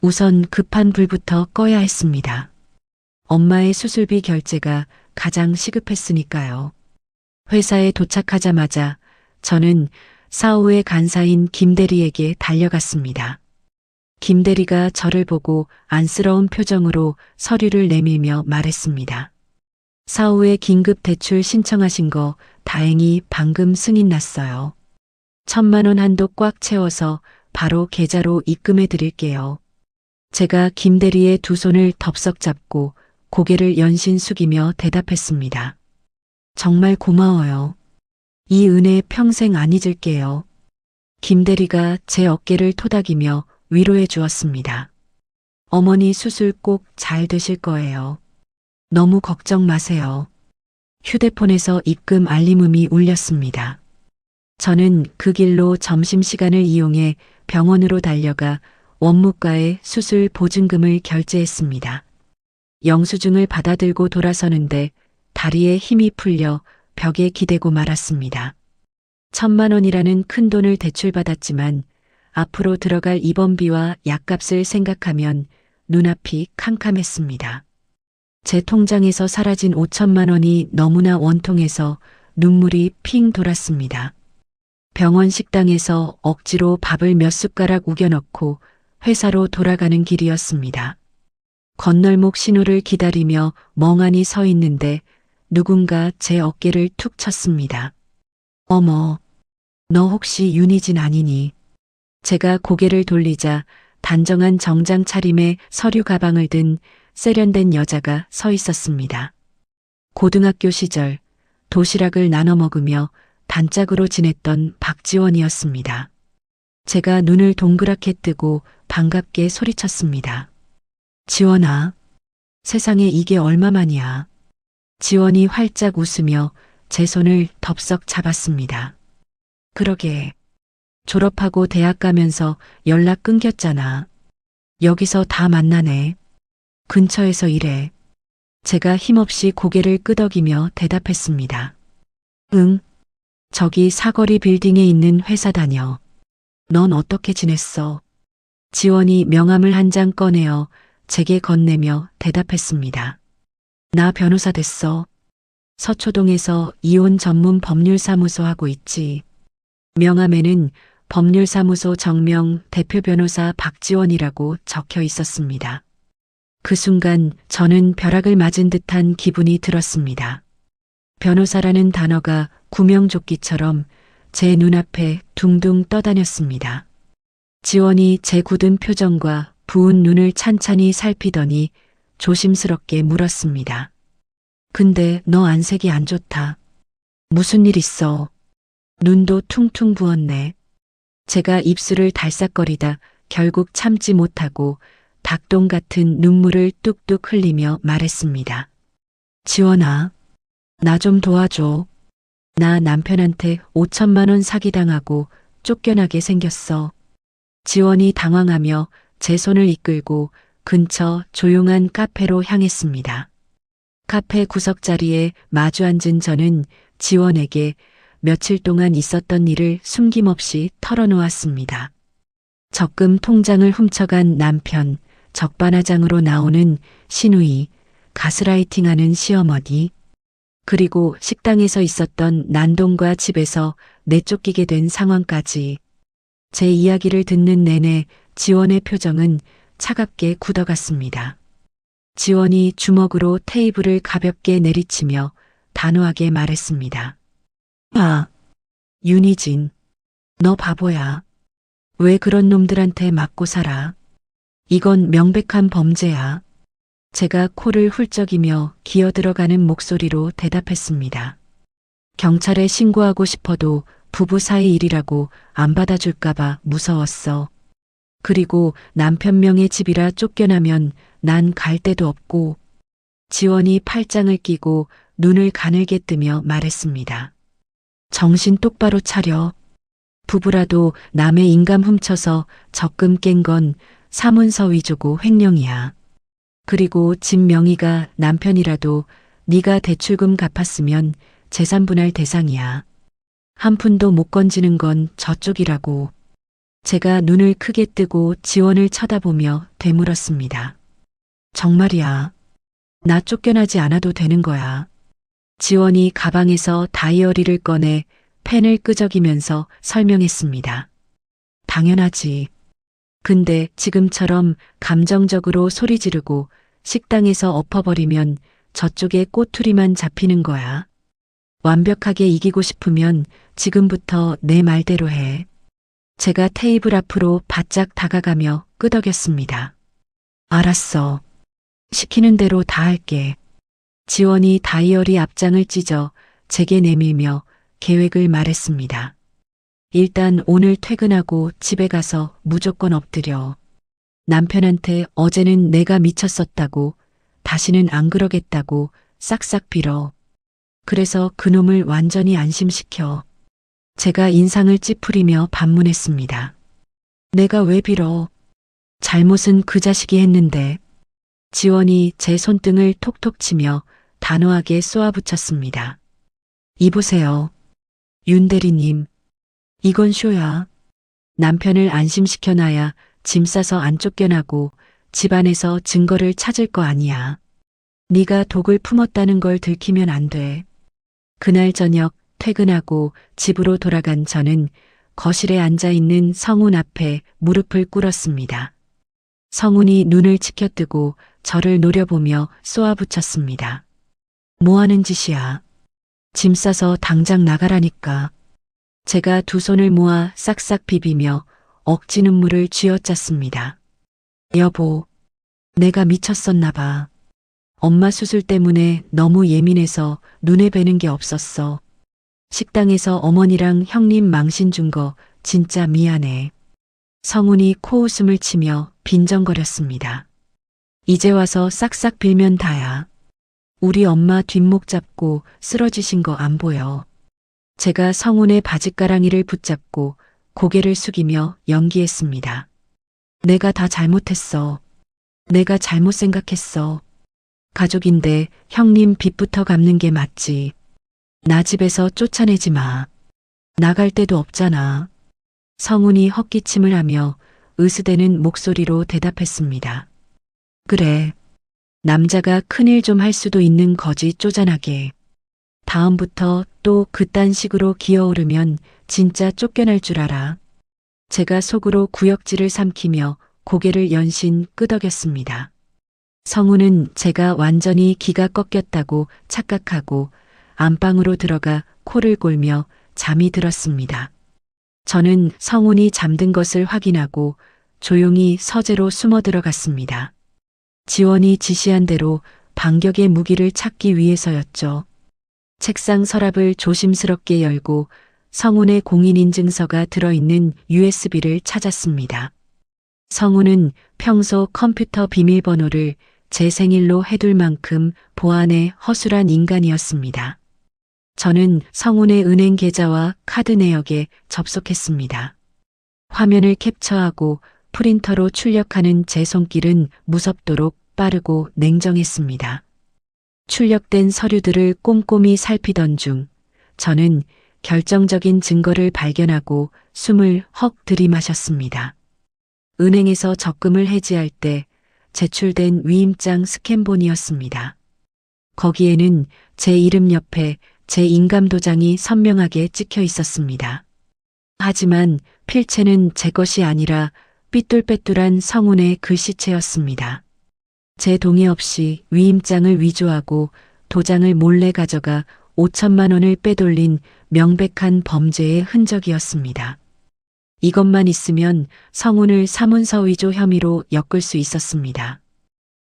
우선 급한 불부터 꺼야 했습니다. 엄마의 수술비 결제가 가장 시급했으니까요. 회사에 도착하자마자 저는 사후의 간사인 김대리에게 달려갔습니다. 김대리가 저를 보고 안쓰러운 표정으로 서류를 내밀며 말했습니다. 사후에 긴급 대출 신청하신 거 다행히 방금 승인 났어요. 1,000만 원 한도 꽉 채워서 바로 계좌로 입금해 드릴게요. 제가 김대리의 두 손을 덥석 잡고 고개를 연신 숙이며 대답했습니다. 정말 고마워요. 이 은혜 평생 안 잊을게요. 김대리가 제 어깨를 토닥이며 위로해 주었습니다. 어머니 수술 꼭 잘 되실 거예요. 너무 걱정 마세요. 휴대폰에서 입금 알림음이 울렸습니다. 저는 그 길로 점심시간을 이용해 병원으로 달려가 원무과에 수술 보증금을 결제했습니다. 영수증을 받아들고 돌아서는데 다리에 힘이 풀려 벽에 기대고 말았습니다. 1,000만 원이라는 큰 돈을 대출받았지만 앞으로 들어갈 입원비와 약값을 생각하면 눈앞이 캄캄했습니다. 제 통장에서 사라진 5,000만 원이 너무나 원통해서 눈물이 핑 돌았습니다. 병원 식당에서 억지로 밥을 몇 숟가락 우겨 넣고 회사로 돌아가는 길이었습니다. 건널목 신호를 기다리며 멍하니 서 있는데 누군가 제 어깨를 툭 쳤습니다. 어머, 너 혹시 윤희진 아니니? 제가 고개를 돌리자 단정한 정장 차림의 서류 가방을 든 세련된 여자가 서 있었습니다. 고등학교 시절 도시락을 나눠 먹으며 단짝으로 지냈던 박지원이었습니다. 제가 눈을 동그랗게 뜨고 반갑게 소리쳤습니다. 지원아, 세상에 이게 얼마만이야. 지원이 활짝 웃으며 제 손을 덥석 잡았습니다. 그러게, 졸업하고 대학 가면서 연락 끊겼잖아. 여기서 다 만나네. 근처에서 일해. 제가 힘없이 고개를 끄덕이며 대답했습니다. 응, 저기 사거리 빌딩에 있는 회사 다녀. 넌 어떻게 지냈어? 지원이 명함을 한 장 꺼내어 제게 건네며 대답했습니다. 나 변호사 됐어. 서초동에서 이혼 전문 법률사무소 하고 있지. 명함에는 법률사무소 정명 대표 변호사 박지원이라고 적혀 있었습니다. 그 순간 저는 벼락을 맞은 듯한 기분이 들었습니다. 변호사라는 단어가 구명조끼처럼 제 눈앞에 둥둥 떠다녔습니다. 지원이 제 굳은 표정과 부은 눈을 찬찬히 살피더니 조심스럽게 물었습니다. 근데 너 안색이 안 좋다. 무슨 일 있어? 눈도 퉁퉁 부었네. 제가 입술을 달싹거리다 결국 참지 못하고 닭똥 같은 눈물을 뚝뚝 흘리며 말했습니다. 지원아, 나 좀 도와줘. 나 남편한테 5,000만 원 사기당하고 쫓겨나게 생겼어. 지원이 당황하며 제 손을 이끌고 근처 조용한 카페로 향했습니다. 카페 구석자리에 마주 앉은 저는 지원에게 며칠 동안 있었던 일을 숨김없이 털어놓았습니다. 적금 통장을 훔쳐간 남편, 적반하장으로 나오는 시누이, 가스라이팅하는 시어머니, 그리고 식당에서 있었던 난동과 집에서 내쫓기게 된 상황까지 제 이야기를 듣는 내내 지원의 표정은 차갑게 굳어갔습니다. 지원이 주먹으로 테이블을 가볍게 내리치며 단호하게 말했습니다. 아, 윤희진, 너 바보야. 왜 그런 놈들한테 맞고 살아? 이건 명백한 범죄야. 제가 코를 훌쩍이며 기어들어가는 목소리로 대답했습니다. 경찰에 신고하고 싶어도 부부 사이 일이라고 안 받아줄까봐 무서웠어. 그리고 남편 명의 집이라 쫓겨나면 난 갈 데도 없고. 지원이 팔짱을 끼고 눈을 가늘게 뜨며 말했습니다. 정신 똑바로 차려. 부부라도 남의 인감 훔쳐서 적금 깬 건 사문서 위조고 횡령이야. 그리고 집 명의가 남편이라도 네가 대출금 갚았으면 재산분할 대상이야. 한 푼도 못 건지는 건 저쪽이라고. 제가 눈을 크게 뜨고 지원을 쳐다보며 되물었습니다. 정말이야. 나 쫓겨나지 않아도 되는 거야. 지원이 가방에서 다이어리를 꺼내 펜을 끄적이면서 설명했습니다. 당연하지. 근데 지금처럼 감정적으로 소리 지르고 식당에서 엎어버리면 저쪽에 꼬투리만 잡히는 거야. 완벽하게 이기고 싶으면 지금부터 내 말대로 해. 제가 테이블 앞으로 바짝 다가가며 끄덕였습니다. 알았어. 시키는 대로 다 할게. 지원이 다이어리 앞장을 찢어 제게 내밀며 계획을 말했습니다. 일단 오늘 퇴근하고 집에 가서 무조건 엎드려. 남편한테 어제는 내가 미쳤었다고, 다시는 안 그러겠다고 싹싹 빌어. 그래서 그놈을 완전히 안심시켜. 제가 인상을 찌푸리며 반문했습니다. 내가 왜 빌어? 잘못은 그 자식이 했는데. 지원이 제 손등을 톡톡 치며 단호하게 쏘아붙였습니다. 이보세요. 윤 대리님, 이건 쇼야. 남편을 안심시켜놔야 짐 싸서 안 쫓겨나고 집안에서 증거를 찾을 거 아니야. 네가 독을 품었다는 걸 들키면 안 돼. 그날 저녁 퇴근하고 집으로 돌아간 저는 거실에 앉아 있는 성훈 앞에 무릎을 꿇었습니다. 성훈이 눈을 치켜뜨고 저를 노려보며 쏘아붙였습니다. 뭐 하는 짓이야? 짐 싸서 당장 나가라니까. 제가 두 손을 모아 싹싹 비비며 억지 눈물을 쥐어짰습니다. 여보, 내가 미쳤었나 봐. 엄마 수술 때문에 너무 예민해서 눈에 뵈는 게 없었어. 식당에서 어머니랑 형님 망신 준 거 진짜 미안해. 성훈이 코웃음을 치며 빈정거렸습니다. 이제 와서 싹싹 빌면 다야. 우리 엄마 뒷목 잡고 쓰러지신 거 안 보여. 제가 성훈의 바짓가랑이를 붙잡고 고개를 숙이며 연기했습니다. 내가 다 잘못했어. 내가 잘못 생각했어. 가족인데 형님 빚부터 갚는 게 맞지. 나 집에서 쫓아내지 마. 나갈 데도 없잖아. 성훈이 헛기침을 하며 으스대는 목소리로 대답했습니다. 그래. 남자가 큰일 좀 할 수도 있는 거지 쪼잔하게. 다음부터 또 그딴 식으로 기어오르면 진짜 쫓겨날 줄 알아. 제가 속으로 구역질을 삼키며 고개를 연신 끄덕였습니다. 성우는 제가 완전히 기가 꺾였다고 착각하고 안방으로 들어가 코를 골며 잠이 들었습니다. 저는 성훈이 잠든 것을 확인하고 조용히 서재로 숨어 들어갔습니다. 지원이 지시한 대로 반격의 무기를 찾기 위해서였죠. 책상 서랍을 조심스럽게 열고 성훈의 공인인증서가 들어있는 USB를 찾았습니다. 성훈은 평소 컴퓨터 비밀번호를 제 생일로 해둘 만큼 보안에 허술한 인간이었습니다. 저는 성훈의 은행 계좌와 카드 내역에 접속했습니다. 화면을 캡처하고 프린터로 출력하는 제 손길은 무섭도록 빠르고 냉정했습니다. 출력된 서류들을 꼼꼼히 살피던 중 저는 결정적인 증거를 발견하고 숨을 헉 들이마셨습니다. 은행에서 적금을 해지할 때 제출된 위임장 스캔본이었습니다. 거기에는 제 이름 옆에 제 인감도장이 선명하게 찍혀 있었습니다. 하지만 필체는 제 것이 아니라 삐뚤빼뚤한 성훈의 글씨체였습니다. 제 동의 없이 위임장을 위조하고 도장을 몰래 가져가 5천만 원을 빼돌린 명백한 범죄의 흔적이었습니다. 이것만 있으면 성훈을 사문서 위조 혐의로 엮을 수 있었습니다.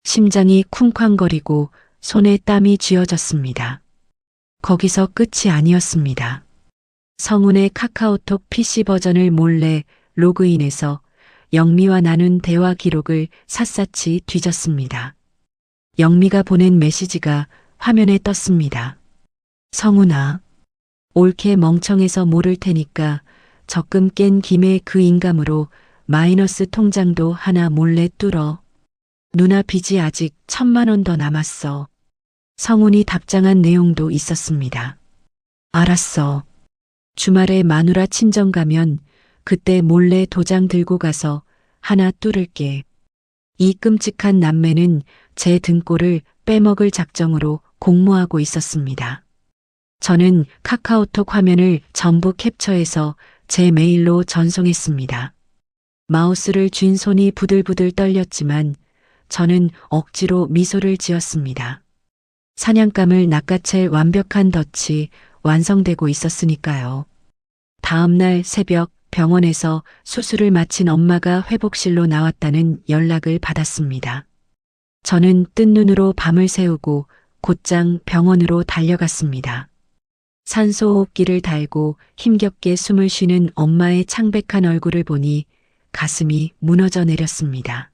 심장이 쿵쾅거리고 손에 땀이 쥐어졌습니다. 거기서 끝이 아니었습니다. 성훈의 카카오톡 PC 버전을 몰래 로그인해서 영미와 나눈 대화 기록을 샅샅이 뒤졌습니다. 영미가 보낸 메시지가 화면에 떴습니다. 성훈아, 옳게 멍청해서 모를 테니까 적금 깬 김에 그 인감으로 마이너스 통장도 하나 몰래 뚫어. 누나 빚이 아직 1,000만 원 더 남았어. 성훈이 답장한 내용도 있었습니다. 알았어. 주말에 마누라 친정 가면 그때 몰래 도장 들고 가서 하나 뚫을게. 이 끔찍한 남매는 제 등골을 빼먹을 작정으로 공모하고 있었습니다. 저는 카카오톡 화면을 전부 캡처해서 제 메일로 전송했습니다. 마우스를 쥔 손이 부들부들 떨렸지만 저는 억지로 미소를 지었습니다. 사냥감을 낚아챌 완벽한 덫이 완성되고 있었으니까요. 다음 날 새벽 병원에서 수술을 마친 엄마가 회복실로 나왔다는 연락을 받았습니다. 저는 뜬 눈으로 밤을 새우고 곧장 병원으로 달려갔습니다. 산소호흡기를 달고 힘겹게 숨을 쉬는 엄마의 창백한 얼굴을 보니 가슴이 무너져 내렸습니다.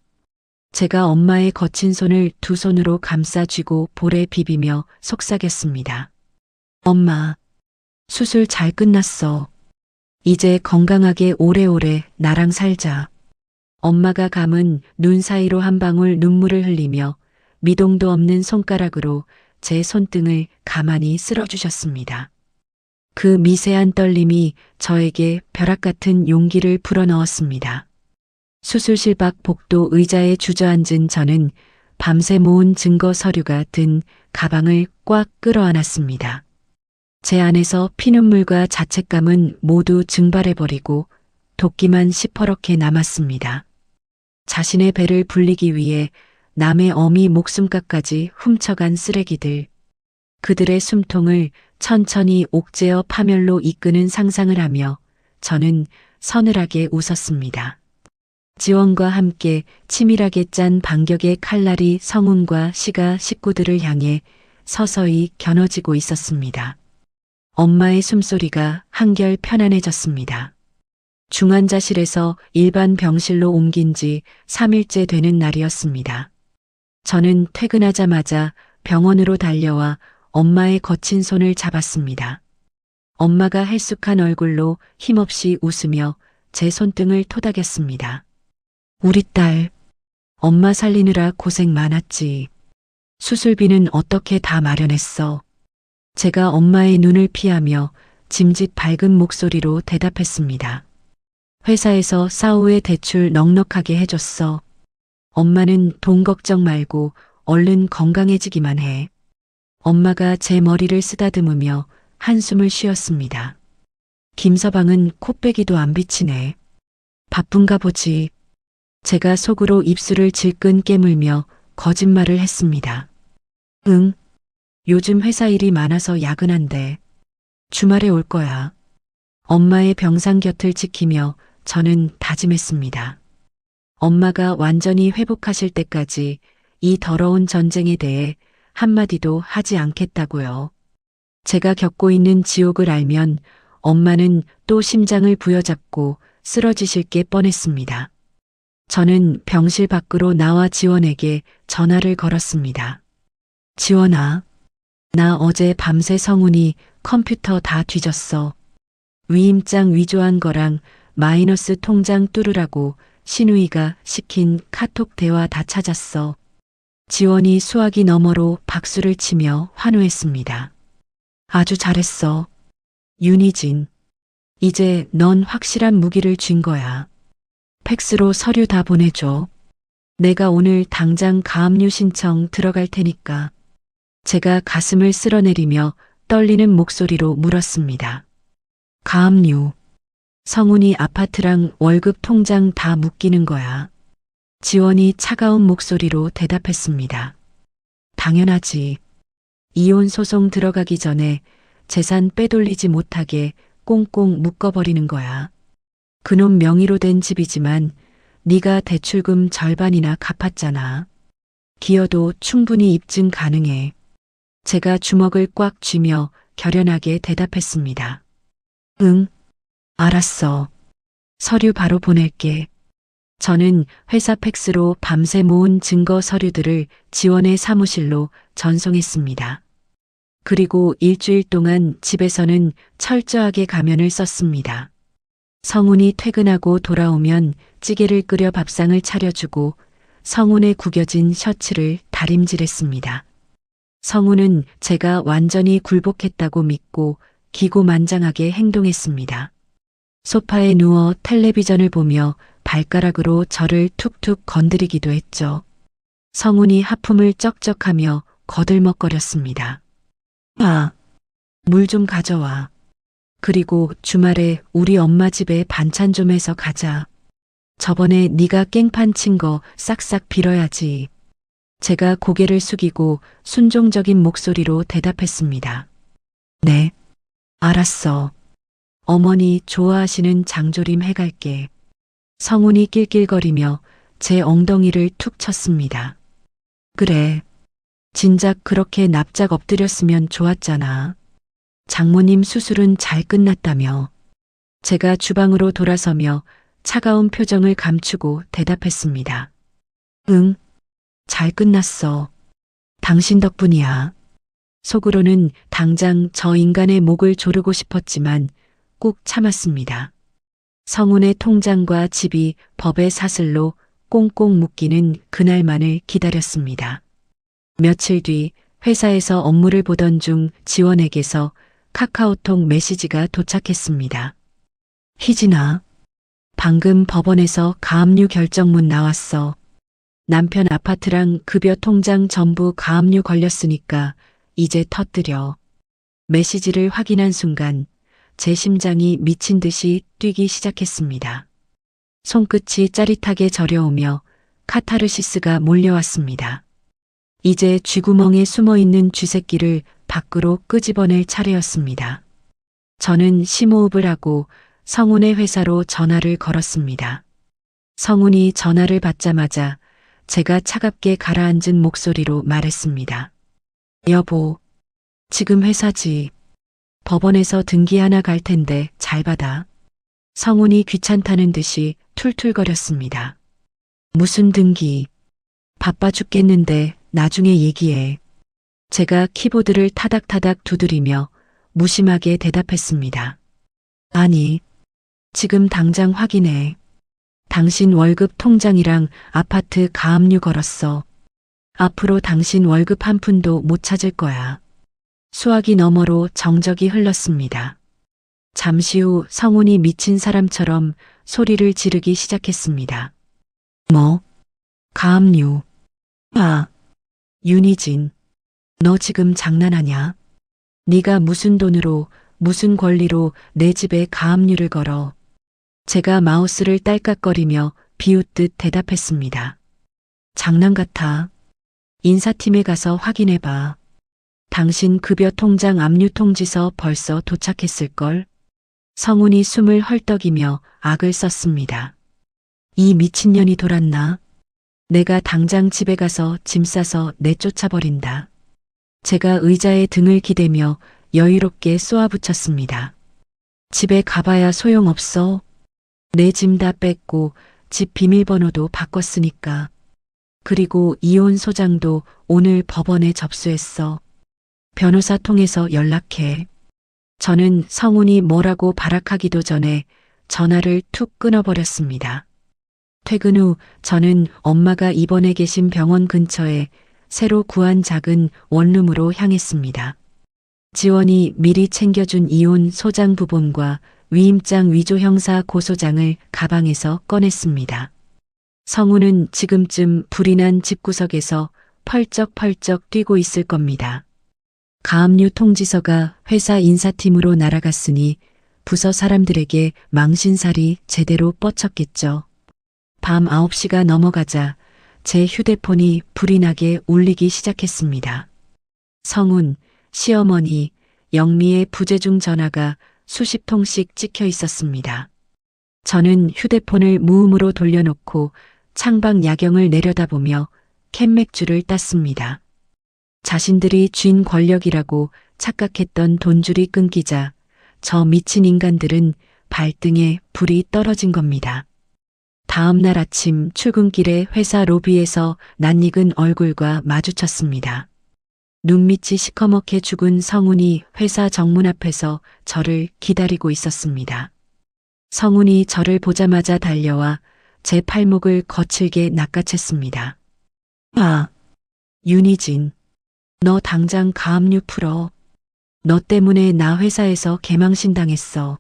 제가 엄마의 거친 손을 두 손으로 감싸 쥐고 볼에 비비며 속삭였습니다. 엄마, 수술 잘 끝났어. 이제 건강하게 오래오래 나랑 살자. 엄마가 감은 눈 사이로 한 방울 눈물을 흘리며 미동도 없는 손가락으로 제 손등을 가만히 쓸어주셨습니다. 그 미세한 떨림이 저에게 벼락 같은 용기를 불어넣었습니다. 수술실 밖 복도 의자에 주저앉은 저는 밤새 모은 증거 서류가 든 가방을 꽉 끌어안았습니다. 제 안에서 피눈물과 자책감은 모두 증발해버리고 도끼만 시퍼렇게 남았습니다. 자신의 배를 불리기 위해 남의 어미 목숨값까지 훔쳐간 쓰레기들. 그들의 숨통을 천천히 옥죄어 파멸로 이끄는 상상을 하며 저는 서늘하게 웃었습니다. 지원과 함께 치밀하게 짠 반격의 칼날이 성운과 시가 식구들을 향해 서서히 겨눠지고 있었습니다. 엄마의 숨소리가 한결 편안해졌습니다. 중환자실에서 일반 병실로 옮긴 지 3일째 되는 날이었습니다. 저는 퇴근하자마자 병원으로 달려와 엄마의 거친 손을 잡았습니다. 엄마가 헬쑥한 얼굴로 힘없이 웃으며 제 손등을 토닥였습니다. 우리 딸, 엄마 살리느라 고생 많았지. 수술비는 어떻게 다 마련했어? 제가 엄마의 눈을 피하며 짐짓 밝은 목소리로 대답했습니다. 회사에서 사후에 대출 넉넉하게 해줬어. 엄마는 돈 걱정 말고 얼른 건강해지기만 해. 엄마가 제 머리를 쓰다듬으며 한숨을 쉬었습니다. 김서방은 코빼기도 안 비치네. 바쁜가 보지. 제가 속으로 입술을 질끈 깨물며 거짓말을 했습니다. 응. 요즘 회사 일이 많아서 야근한데. 주말에 올 거야. 엄마의 병상 곁을 지키며 저는 다짐했습니다. 엄마가 완전히 회복하실 때까지 이 더러운 전쟁에 대해 한마디도 하지 않겠다고요. 제가 겪고 있는 지옥을 알면 엄마는 또 심장을 부여잡고 쓰러지실 게 뻔했습니다. 저는 병실 밖으로 나와 지원에게 전화를 걸었습니다. 지원아, 나 어제 밤새 성운이 컴퓨터 다 뒤졌어. 위임장 위조한 거랑 마이너스 통장 뚫으라고 신우이가 시킨 카톡 대화 다 찾았어. 지원이 수화기 너머로 박수를 치며 환호했습니다. 아주 잘했어. 윤희진. 이제 넌 확실한 무기를 쥔 거야. 팩스로 서류 다 보내줘. 내가 오늘 당장 가압류 신청 들어갈 테니까. 제가 가슴을 쓸어내리며 떨리는 목소리로 물었습니다. 가압류. 성운이 아파트랑 월급 통장 다 묶이는 거야. 지원이 차가운 목소리로 대답했습니다. 당연하지. 이혼 소송 들어가기 전에 재산 빼돌리지 못하게 꽁꽁 묶어버리는 거야. 그놈 명의로 된 집이지만 네가 대출금 절반이나 갚았잖아. 기여도 충분히 입증 가능해. 제가 주먹을 꽉 쥐며 결연하게 대답했습니다. 응, 알았어. 서류 바로 보낼게. 저는 회사 팩스로 밤새 모은 증거 서류들을 지원의 사무실로 전송했습니다. 그리고 일주일 동안 집에서는 철저하게 가면을 썼습니다. 성운이 퇴근하고 돌아오면 찌개를 끓여 밥상을 차려주고 성운의 구겨진 셔츠를 다림질했습니다. 성운은 제가 완전히 굴복했다고 믿고 기고만장하게 행동했습니다. 소파에 누워 텔레비전을 보며 발가락으로 저를 툭툭 건드리기도 했죠. 성운이 하품을 쩍쩍하며 거들먹거렸습니다. 아, 물 좀 가져와. 그리고 주말에 우리 엄마 집에 반찬 좀 해서 가자. 저번에 네가 깽판 친 거 싹싹 빌어야지. 제가 고개를 숙이고 순종적인 목소리로 대답했습니다. 네, 알았어. 어머니 좋아하시는 장조림 해갈게. 성운이 낄낄거리며 제 엉덩이를 툭 쳤습니다. 그래, 진작 그렇게 납작 엎드렸으면 좋았잖아. 장모님 수술은 잘 끝났다며. 제가 주방으로 돌아서며 차가운 표정을 감추고 대답했습니다. 응, 잘 끝났어. 당신 덕분이야. 속으로는 당장 저 인간의 목을 조르고 싶었지만 꾹 참았습니다. 성운의 통장과 집이 법의 사슬로 꽁꽁 묶이는 그날만을 기다렸습니다. 며칠 뒤 회사에서 업무를 보던 중 지원에게서 카카오톡 메시지가 도착했습니다. 희진아, 방금 법원에서 가압류 결정문 나왔어. 남편 아파트랑 급여 통장 전부 가압류 걸렸으니까 이제 터뜨려. 메시지를 확인한 순간 제 심장이 미친 듯이 뛰기 시작했습니다. 손끝이 짜릿하게 저려오며 카타르시스가 몰려왔습니다. 이제 쥐구멍에 숨어있는 쥐새끼를 밖으로 끄집어낼 차례였습니다. 저는 심호흡을 하고 성훈의 회사로 전화를 걸었습니다. 성훈이 전화를 받자마자 제가 차갑게 가라앉은 목소리로 말했습니다. 여보, 지금 회사지. 법원에서 등기 하나 갈 텐데 잘 받아. 성훈이 귀찮다는 듯이 툴툴거렸습니다. 무슨 등기? 바빠 죽겠는데 나중에 얘기해. 제가 키보드를 타닥타닥 두드리며 무심하게 대답했습니다. 아니, 지금 당장 확인해. 당신 월급 통장이랑 아파트 가압류 걸었어. 앞으로 당신 월급 한 푼도 못 찾을 거야. 수화기 너머로 정적이 흘렀습니다. 잠시 후 성훈이 미친 사람처럼 소리를 지르기 시작했습니다. 뭐? 가압류. 아, 윤희진. 너 지금 장난하냐? 네가 무슨 돈으로, 무슨 권리로 내 집에 가압류를 걸어. 제가 마우스를 딸깍거리며 비웃듯 대답했습니다. 장난 같아. 인사팀에 가서 확인해봐. 당신 급여 통장 압류 통지서 벌써 도착했을걸? 성훈이 숨을 헐떡이며 악을 썼습니다. 이 미친년이 돌았나? 내가 당장 집에 가서 짐 싸서 내쫓아버린다. 제가 의자에 등을 기대며 여유롭게 쏘아붙였습니다. 집에 가봐야 소용없어. 내 짐 다 뺐고 집 비밀번호도 바꿨으니까. 그리고 이혼 소장도 오늘 법원에 접수했어. 변호사 통해서 연락해. 저는 성훈이 뭐라고 발악하기도 전에 전화를 툭 끊어버렸습니다. 퇴근 후 저는 엄마가 입원해 계신 병원 근처에 새로 구한 작은 원룸으로 향했습니다. 지원이 미리 챙겨준 이혼 소장 부본과 위임장 위조 형사 고소장을 가방에서 꺼냈습니다. 성훈은 지금쯤 불이 난 집구석에서 펄쩍펄쩍 뛰고 있을 겁니다. 가압류 통지서가 회사 인사팀으로 날아갔으니 부서 사람들에게 망신살이 제대로 뻗쳤겠죠. 밤 9시가 넘어가자 제 휴대폰이 불이 나게 울리기 시작했습니다. 성훈, 시어머니, 영미의 부재중 전화가 수십 통씩 찍혀 있었습니다. 저는 휴대폰을 무음으로 돌려놓고 창밖 야경을 내려다보며 캔맥주를 땄습니다. 자신들이 쥔 권력이라고 착각했던 돈줄이 끊기자 저 미친 인간들은 발등에 불이 떨어진 겁니다. 다음 날 아침 출근길에 회사 로비에서 낯익은 얼굴과 마주쳤습니다. 눈밑이 시커멓게 죽은 성훈이 회사 정문 앞에서 저를 기다리고 있었습니다. 성훈이 저를 보자마자 달려와 제 팔목을 거칠게 낚아챘습니다. 아, 윤희진, 너 당장 가압류 풀어. 너 때문에 나 회사에서 개망신 당했어.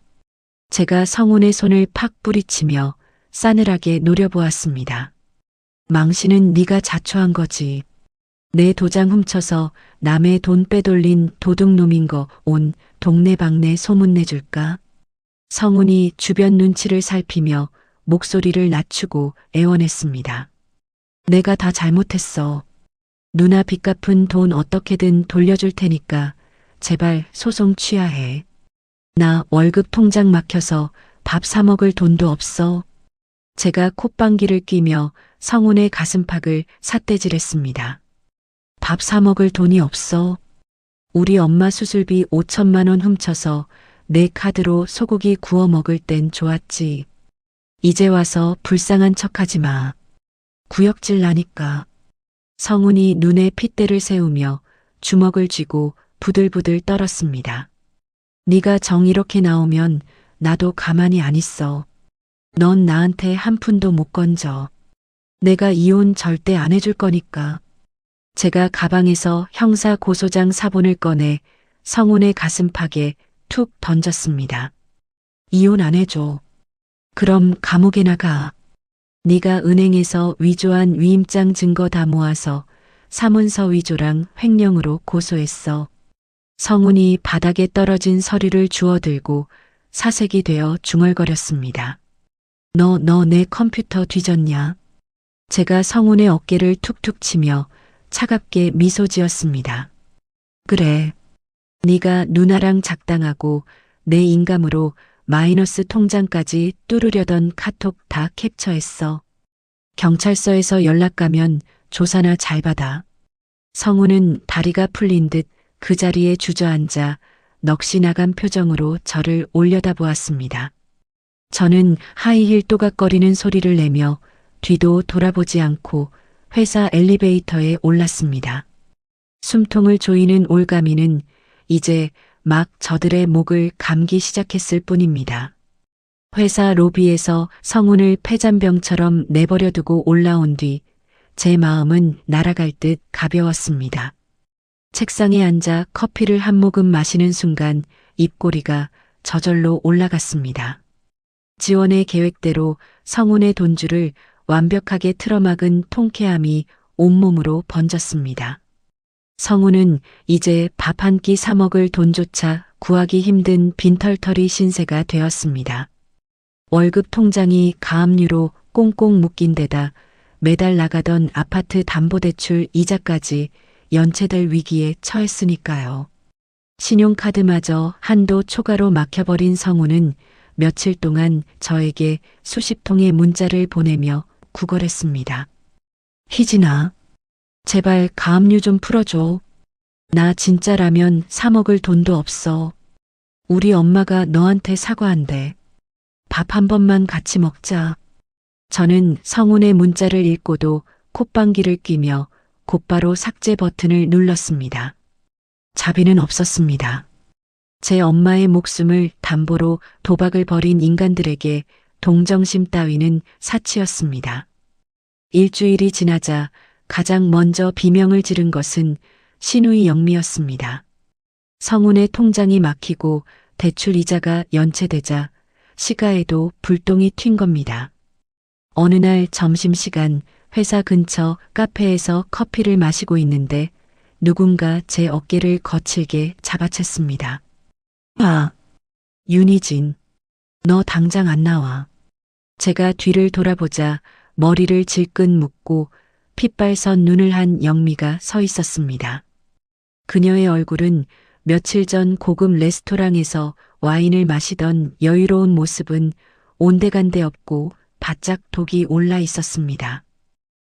제가 성훈의 손을 팍 뿌리치며 싸늘하게 노려보았습니다. 망신은 네가 자초한 거지. 내 도장 훔쳐서 남의 돈 빼돌린 도둑놈인 거 온 동네방네 소문내줄까? 성훈이 주변 눈치를 살피며 목소리를 낮추고 애원했습니다. 내가 다 잘못했어. 누나 빚 갚은 돈 어떻게든 돌려줄 테니까 제발 소송 취하해. 나 월급 통장 막혀서 밥 사 먹을 돈도 없어. 제가 콧방귀를 뀌며 성훈의 가슴팍을 삿대질했습니다. 밥 사 먹을 돈이 없어. 우리 엄마 수술비 5천만 원 훔쳐서 내 카드로 소고기 구워 먹을 땐 좋았지. 이제 와서 불쌍한 척하지 마. 구역질 나니까. 성훈이 눈에 핏대를 세우며 주먹을 쥐고 부들부들 떨었습니다. 네가 정 이렇게 나오면 나도 가만히 안 있어. 넌 나한테 한 푼도 못 건져. 내가 이혼 절대 안 해줄 거니까. 제가 가방에서 형사 고소장 사본을 꺼내 성훈의 가슴팍에 툭 던졌습니다. 이혼 안 해줘. 그럼 감옥에 나가. 네가 은행에서 위조한 위임장 증거 다 모아서 사문서 위조랑 횡령으로 고소했어. 성훈이 바닥에 떨어진 서류를 주워들고 사색이 되어 중얼거렸습니다. 너 내 컴퓨터 뒤졌냐? 제가 성훈의 어깨를 툭툭 치며 차갑게 미소 지었습니다. 그래. 네가 누나랑 작당하고 내 인감으로 마이너스 통장까지 뚫으려던 카톡 다 캡처했어. 경찰서에서 연락 가면 조사나 잘 받아. 성우는 다리가 풀린 듯 그 자리에 주저앉아 넋이 나간 표정으로 저를 올려다보았습니다. 저는 하이힐 또각거리는 소리를 내며 뒤도 돌아보지 않고 회사 엘리베이터에 올랐습니다. 숨통을 조이는 올가미는 이제 막 저들의 목을 감기 시작했을 뿐입니다. 회사 로비에서 성훈을 폐잔병처럼 내버려 두고 올라온 뒤 제 마음은 날아갈 듯 가벼웠습니다. 책상에 앉아 커피를 한 모금 마시는 순간 입꼬리가 저절로 올라갔습니다. 지원의 계획대로 성훈의 돈줄을 완벽하게 틀어막은 통쾌함이 온몸으로 번졌습니다. 성훈은 이제 밥 한 끼 사 먹을 돈조차 구하기 힘든 빈털터리 신세가 되었습니다. 월급 통장이 가압류로 꽁꽁 묶인 데다 매달 나가던 아파트 담보대출 이자까지 연체될 위기에 처했으니까요. 신용카드마저 한도 초과로 막혀버린 성우는 며칠 동안 저에게 수십 통의 문자를 보내며 구걸했습니다. 희진아, 제발 가압류 좀 풀어줘. 나 진짜라면 사 먹을 돈도 없어. 우리 엄마가 너한테 사과한대. 밥 한 번만 같이 먹자. 저는 성훈의 문자를 읽고도 콧방귀를 뀌며 곧바로 삭제 버튼을 눌렀습니다. 자비는 없었습니다. 제 엄마의 목숨을 담보로 도박을 벌인 인간들에게 동정심 따위는 사치였습니다. 일주일이 지나자 가장 먼저 비명을 지른 것은 신우이 영미였습니다. 성훈의 통장이 막히고 대출 이자가 연체되자 시가에도 불똥이 튄 겁니다. 어느 날 점심시간 회사 근처 카페에서 커피를 마시고 있는데 누군가 제 어깨를 거칠게 잡아챘습니다. 아, 윤희진, 너 당장 안 나와. 제가 뒤를 돌아보자 머리를 질끈 묶고 핏발선 눈을 한 영미가 서 있었습니다. 그녀의 얼굴은 며칠 전 고급 레스토랑에서 와인을 마시던 여유로운 모습은 온데간데 없고 바짝 독이 올라 있었습니다.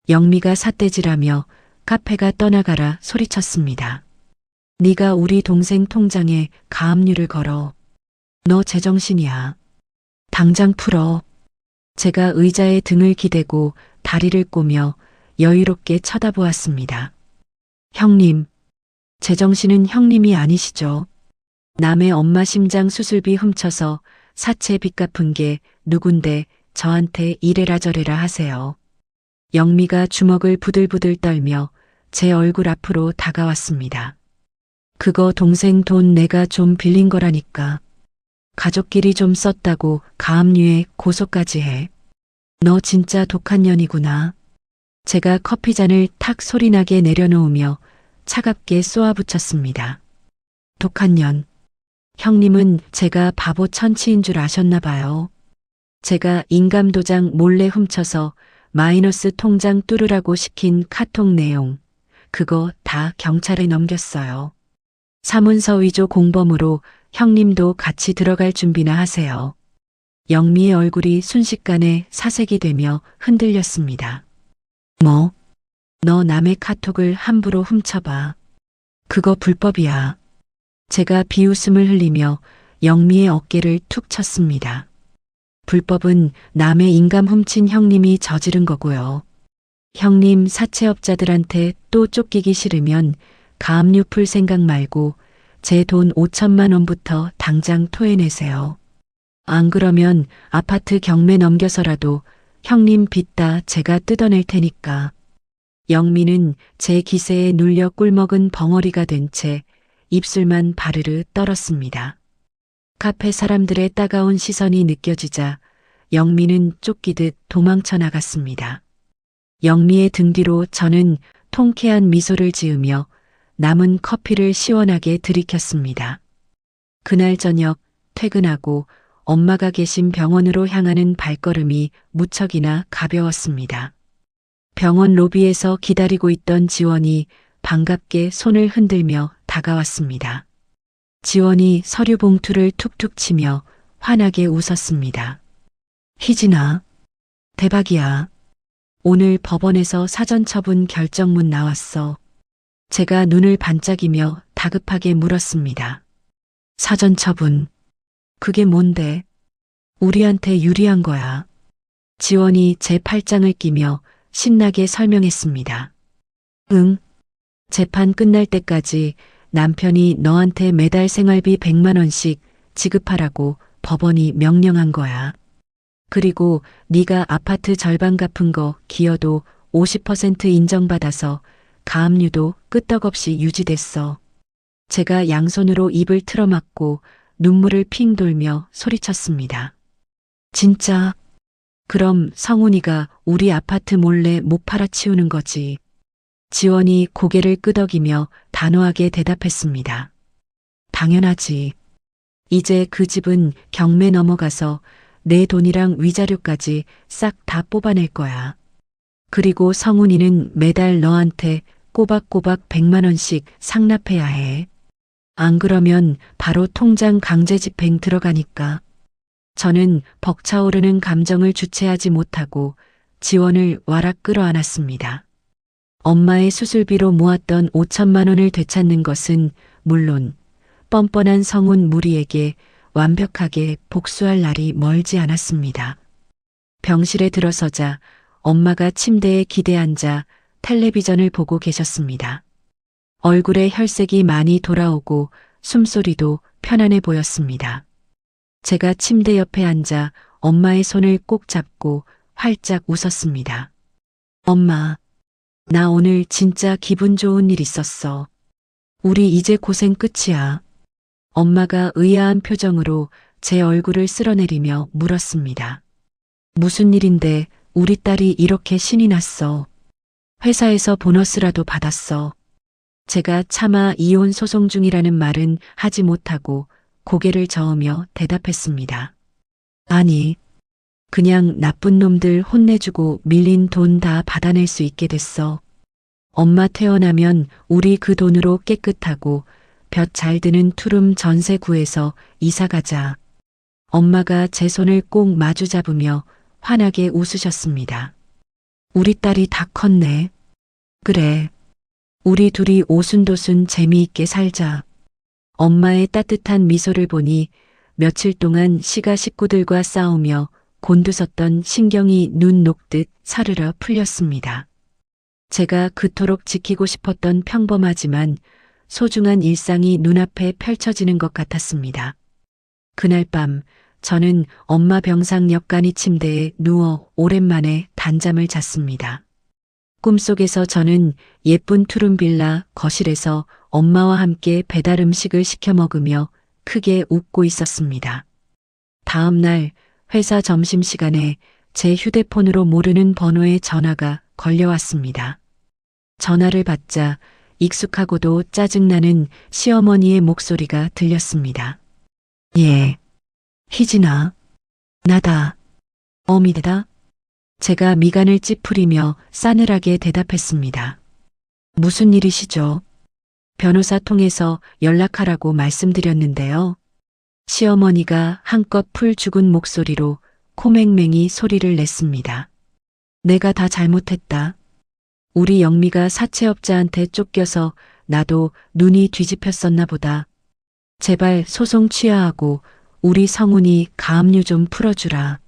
영미가 삿대질하며 카페가 떠나가라 소리쳤습니다. 네가 우리 동생 통장에 가압류를 걸어. 너 제정신이야. 당장 풀어. 제가 의자에 등을 기대고 다리를 꼬며 여유롭게 쳐다보았습니다. 형님, 제정신은 형님이 아니시죠. 남의 엄마 심장 수술비 훔쳐서 사채 빚 갚은 게 누군데 저한테 이래라 저래라 하세요. 영미가 주먹을 부들부들 떨며 제 얼굴 앞으로 다가왔습니다. 그거 동생 돈 내가 좀 빌린 거라니까. 가족끼리 좀 썼다고 가압류에 고소까지 해. 너 진짜 독한 년이구나. 제가 커피잔을 탁 소리나게 내려놓으며 차갑게 쏘아붙였습니다. 독한 년. 형님은 제가 바보 천치인 줄 아셨나 봐요. 제가 인감도장 몰래 훔쳐서 마이너스 통장 뚫으라고 시킨 카톡 내용, 그거 다 경찰에 넘겼어요. 사문서 위조 공범으로 형님도 같이 들어갈 준비나 하세요. 영미의 얼굴이 순식간에 사색이 되며 흔들렸습니다. 뭐? 너 남의 카톡을 함부로 훔쳐봐. 그거 불법이야. 제가 비웃음을 흘리며 영미의 어깨를 툭 쳤습니다. 불법은 남의 인감 훔친 형님이 저지른 거고요. 형님 사채업자들한테 또 쫓기기 싫으면 가압류 풀 생각 말고 제 돈 5천만 원부터 당장 토해내세요. 안 그러면 아파트 경매 넘겨서라도 형님 빚 다 제가 뜯어낼 테니까. 영미는 제 기세에 눌려 꿀먹은 벙어리가 된 채 입술만 바르르 떨었습니다. 카페 사람들의 따가운 시선이 느껴지자 영미는 쫓기듯 도망쳐 나갔습니다. 영미의 등 뒤로 저는 통쾌한 미소를 지으며 남은 커피를 시원하게 들이켰습니다. 그날 저녁 퇴근하고 엄마가 계신 병원으로 향하는 발걸음이 무척이나 가벼웠습니다. 병원 로비에서 기다리고 있던 지원이 반갑게 손을 흔들며 다가왔습니다. 지원이 서류 봉투를 툭툭 치며 환하게 웃었습니다. 희진아, 대박이야. 오늘 법원에서 사전처분 결정문 나왔어. 제가 눈을 반짝이며 다급하게 물었습니다. 사전처분. 그게 뭔데? 우리한테 유리한 거야. 지원이 제 팔짱을 끼며 신나게 설명했습니다. 응. 재판 끝날 때까지 남편이 너한테 매달 생활비 100만 원씩 지급하라고 법원이 명령한 거야. 그리고 네가 아파트 절반 갚은 거 기여도 50% 인정받아서 가압류도 끄떡없이 유지됐어. 제가 양손으로 입을 틀어막고 눈물을 핑 돌며 소리쳤습니다. 진짜? 그럼 성훈이가 우리 아파트 몰래 못 팔아치우는 거지. 지원이 고개를 끄덕이며 단호하게 대답했습니다. 당연하지. 이제 그 집은 경매 넘어가서 내 돈이랑 위자료까지 싹 다 뽑아낼 거야. 그리고 성훈이는 매달 너한테 꼬박꼬박 100만 원씩 상납해야 해. 안 그러면 바로 통장 강제 집행 들어가니까. 저는 벅차오르는 감정을 주체하지 못하고 지원을 와락 끌어안았습니다. 엄마의 수술비로 모았던 5천만 원을 되찾는 것은 물론 뻔뻔한 성훈 무리에게 완벽하게 복수할 날이 멀지 않았습니다. 병실에 들어서자 엄마가 침대에 기대 앉아 텔레비전을 보고 계셨습니다. 얼굴에 혈색이 많이 돌아오고 숨소리도 편안해 보였습니다. 제가 침대 옆에 앉아 엄마의 손을 꼭 잡고 활짝 웃었습니다. 엄마, 나 오늘 진짜 기분 좋은 일 있었어. 우리 이제 고생 끝이야. 엄마가 의아한 표정으로 제 얼굴을 쓸어내리며 물었습니다. 무슨 일인데 우리 딸이 이렇게 신이 났어. 회사에서 보너스라도 받았어. 제가 차마 이혼 소송 중이라는 말은 하지 못하고 고개를 저으며 대답했습니다. 아니, 그냥 나쁜 놈들 혼내주고 밀린 돈 다 받아낼 수 있게 됐어. 엄마 퇴원하면 우리 그 돈으로 깨끗하고 볕 잘 드는 투룸 전세 구해서 이사 가자. 엄마가 제 손을 꼭 마주 잡으며 환하게 웃으셨습니다. 우리 딸이 다 컸네. 그래. 우리 둘이 오순도순 재미있게 살자. 엄마의 따뜻한 미소를 보니 며칠 동안 시가 식구들과 싸우며 곤두섰던 신경이 눈 녹듯 사르르 풀렸습니다. 제가 그토록 지키고 싶었던 평범하지만 소중한 일상이 눈앞에 펼쳐지는 것 같았습니다. 그날 밤 저는 엄마 병상 옆간이 침대에 누워 오랜만에 단잠을 잤습니다. 꿈속에서 저는 예쁜 투룸빌라 거실에서 엄마와 함께 배달 음식을 시켜 먹으며 크게 웃고 있었습니다. 다음 날 회사 점심시간에 제 휴대폰으로 모르는 번호의 전화가 걸려왔습니다. 전화를 받자 익숙하고도 짜증나는 시어머니의 목소리가 들렸습니다. 예. 희진아. 나다. 어미대다. 제가 미간을 찌푸리며 싸늘하게 대답했습니다. 무슨 일이시죠? 변호사 통해서 연락하라고 말씀드렸는데요. 시어머니가 한껏 풀 죽은 목소리로 코맹맹이 소리를 냈습니다. 내가 다 잘못했다. 우리 영미가 사채업자한테 쫓겨서 나도 눈이 뒤집혔었나 보다. 제발 소송 취하하고 우리 성훈이 가압류 좀 풀어주라.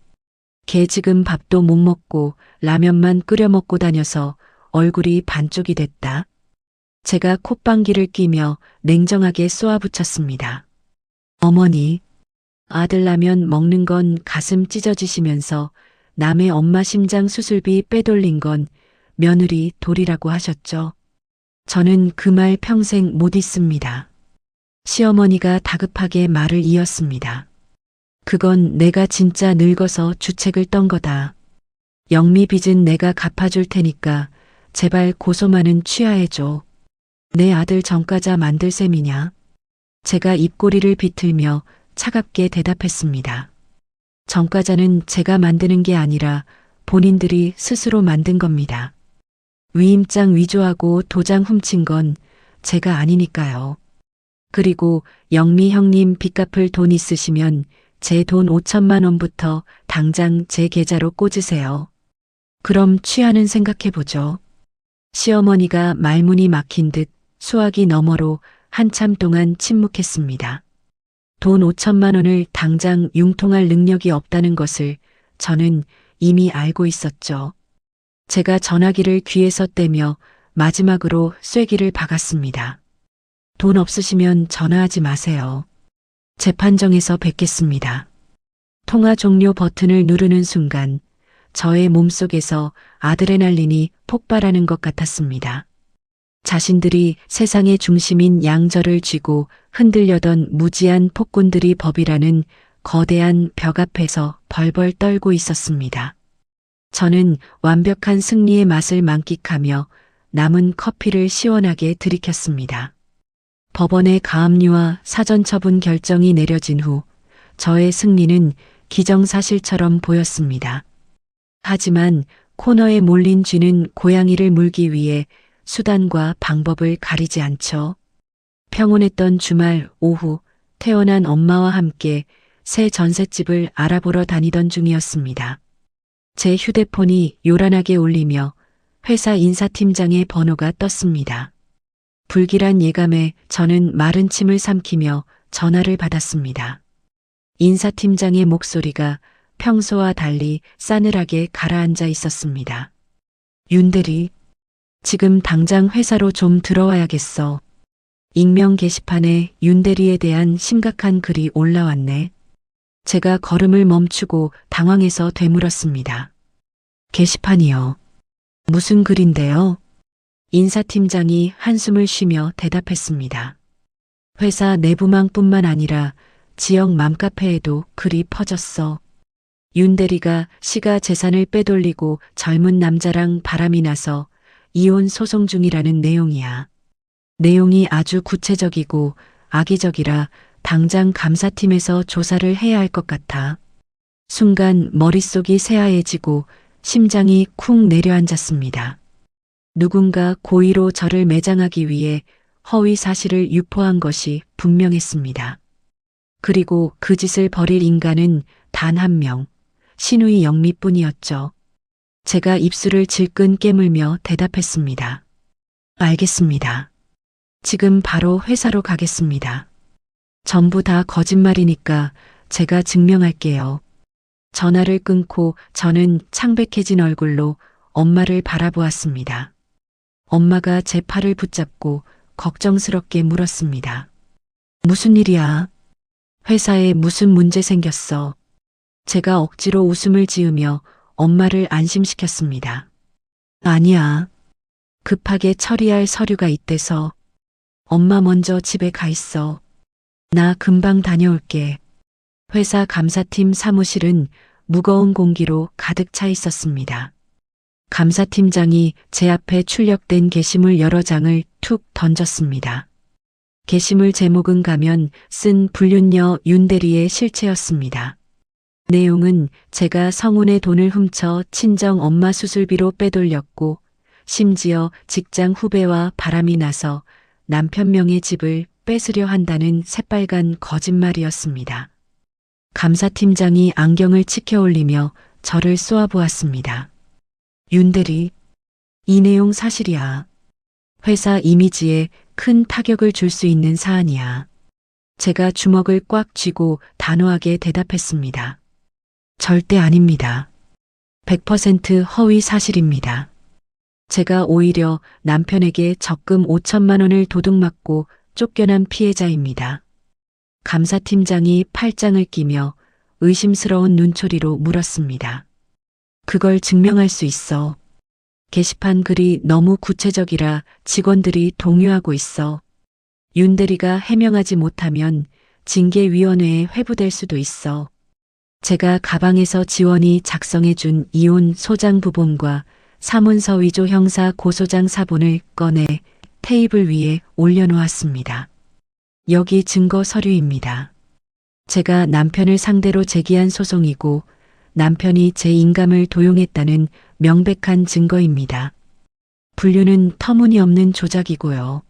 걔 지금 밥도 못 먹고 라면만 끓여 먹고 다녀서 얼굴이 반쪽이 됐다. 제가 콧방귀를 끼며 냉정하게 쏘아붙였습니다. 어머니, 아들 라면 먹는 건 가슴 찢어지시면서 남의 엄마 심장 수술비 빼돌린 건 며느리 도리라고 하셨죠. 저는 그 말 평생 못 잊습니다. 시어머니가 다급하게 말을 이었습니다. 그건 내가 진짜 늙어서 주책을 떤 거다. 영미 빚은 내가 갚아줄 테니까 제발 고소만은 취하해줘. 내 아들 전과자 만들 셈이냐? 제가 입꼬리를 비틀며 차갑게 대답했습니다. 전과자는 제가 만드는 게 아니라 본인들이 스스로 만든 겁니다. 위임장 위조하고 도장 훔친 건 제가 아니니까요. 그리고 영미 형님 빚 갚을 돈 있으시면 제 돈 5천만 원부터 당장 제 계좌로 꽂으세요. 그럼 취하는 생각해보죠. 시어머니가 말문이 막힌 듯 수화기 너머로 한참 동안 침묵했습니다. 돈 5천만 원을 당장 융통할 능력이 없다는 것을 저는 이미 알고 있었죠. 제가 전화기를 귀에서 떼며 마지막으로 쐐기를 박았습니다. 돈 없으시면 전화하지 마세요. 재판정에서 뵙겠습니다. 통화 종료 버튼을 누르는 순간 저의 몸속에서 아드레날린이 폭발하는 것 같았습니다. 자신들이 세상의 중심인 양저를 쥐고 흔들려던 무지한 폭군들이 법이라는 거대한 벽 앞에서 벌벌 떨고 있었습니다. 저는 완벽한 승리의 맛을 만끽하며 남은 커피를 시원하게 들이켰습니다. 법원의 가압류와 사전처분 결정이 내려진 후 저의 승리는 기정사실처럼 보였습니다. 하지만 코너에 몰린 쥐는 고양이를 물기 위해 수단과 방법을 가리지 않죠. 평온했던 주말 오후 태어난 엄마와 함께 새 전셋집을 알아보러 다니던 중이었습니다. 제 휴대폰이 요란하게 울리며 회사 인사팀장의 번호가 떴습니다. 불길한 예감에 저는 마른 침을 삼키며 전화를 받았습니다. 인사팀장의 목소리가 평소와 달리 싸늘하게 가라앉아 있었습니다. 윤대리, 지금 당장 회사로 좀 들어와야겠어. 익명 게시판에 윤대리에 대한 심각한 글이 올라왔네. 제가 걸음을 멈추고 당황해서 되물었습니다. 게시판이요. 무슨 글인데요? 인사팀장이 한숨을 쉬며 대답했습니다. 회사 내부망뿐만 아니라 지역 맘카페에도 글이 퍼졌어. 윤대리가 시가 재산을 빼돌리고 젊은 남자랑 바람이 나서 이혼 소송 중이라는 내용이야. 내용이 아주 구체적이고 악의적이라 당장 감사팀에서 조사를 해야 할 것 같아. 순간 머릿속이 새하얘지고 심장이 쿵 내려앉았습니다. 누군가 고의로 저를 매장하기 위해 허위 사실을 유포한 것이 분명했습니다. 그리고 그 짓을 벌일 인간은 단 한 명, 신우이 영미뿐이었죠. 제가 입술을 질끈 깨물며 대답했습니다. 알겠습니다. 지금 바로 회사로 가겠습니다. 전부 다 거짓말이니까 제가 증명할게요. 전화를 끊고 저는 창백해진 얼굴로 엄마를 바라보았습니다. 엄마가 제 팔을 붙잡고 걱정스럽게 물었습니다. 무슨 일이야? 회사에 무슨 문제 생겼어? 제가 억지로 웃음을 지으며 엄마를 안심시켰습니다. 아니야. 급하게 처리할 서류가 있대서. 엄마 먼저 집에 가 있어. 나 금방 다녀올게. 회사 감사팀 사무실은 무거운 공기로 가득 차 있었습니다. 감사팀장이 제 앞에 출력된 게시물 여러 장을 툭 던졌습니다. 게시물 제목은 가면 쓴 불륜녀 윤대리의 실체였습니다. 내용은 제가 성운의 돈을 훔쳐 친정 엄마 수술비로 빼돌렸고 심지어 직장 후배와 바람이 나서 남편 명의 집을 뺏으려 한다는 새빨간 거짓말이었습니다. 감사팀장이 안경을 치켜 올리며 저를 쏘아보았습니다. 윤대리, 이 내용 사실이야. 회사 이미지에 큰 타격을 줄 수 있는 사안이야. 제가 주먹을 꽉 쥐고 단호하게 대답했습니다. 절대 아닙니다. 100% 허위 사실입니다. 제가 오히려 남편에게 적금 5천만 원을 도둑맞고 쫓겨난 피해자입니다. 감사팀장이 팔짱을 끼며 의심스러운 눈초리로 물었습니다. 그걸 증명할 수 있어. 게시판 글이 너무 구체적이라 직원들이 동요하고 있어. 윤 대리가 해명하지 못하면 징계위원회에 회부될 수도 있어. 제가 가방에서 지원이 작성해준 이혼 소장 부본과 사문서 위조 형사 고소장 사본을 꺼내 테이블 위에 올려놓았습니다. 여기 증거 서류입니다. 제가 남편을 상대로 제기한 소송이고 남편이 제 인감을 도용했다는 명백한 증거입니다. 분류는 터무니없는 조작이고요.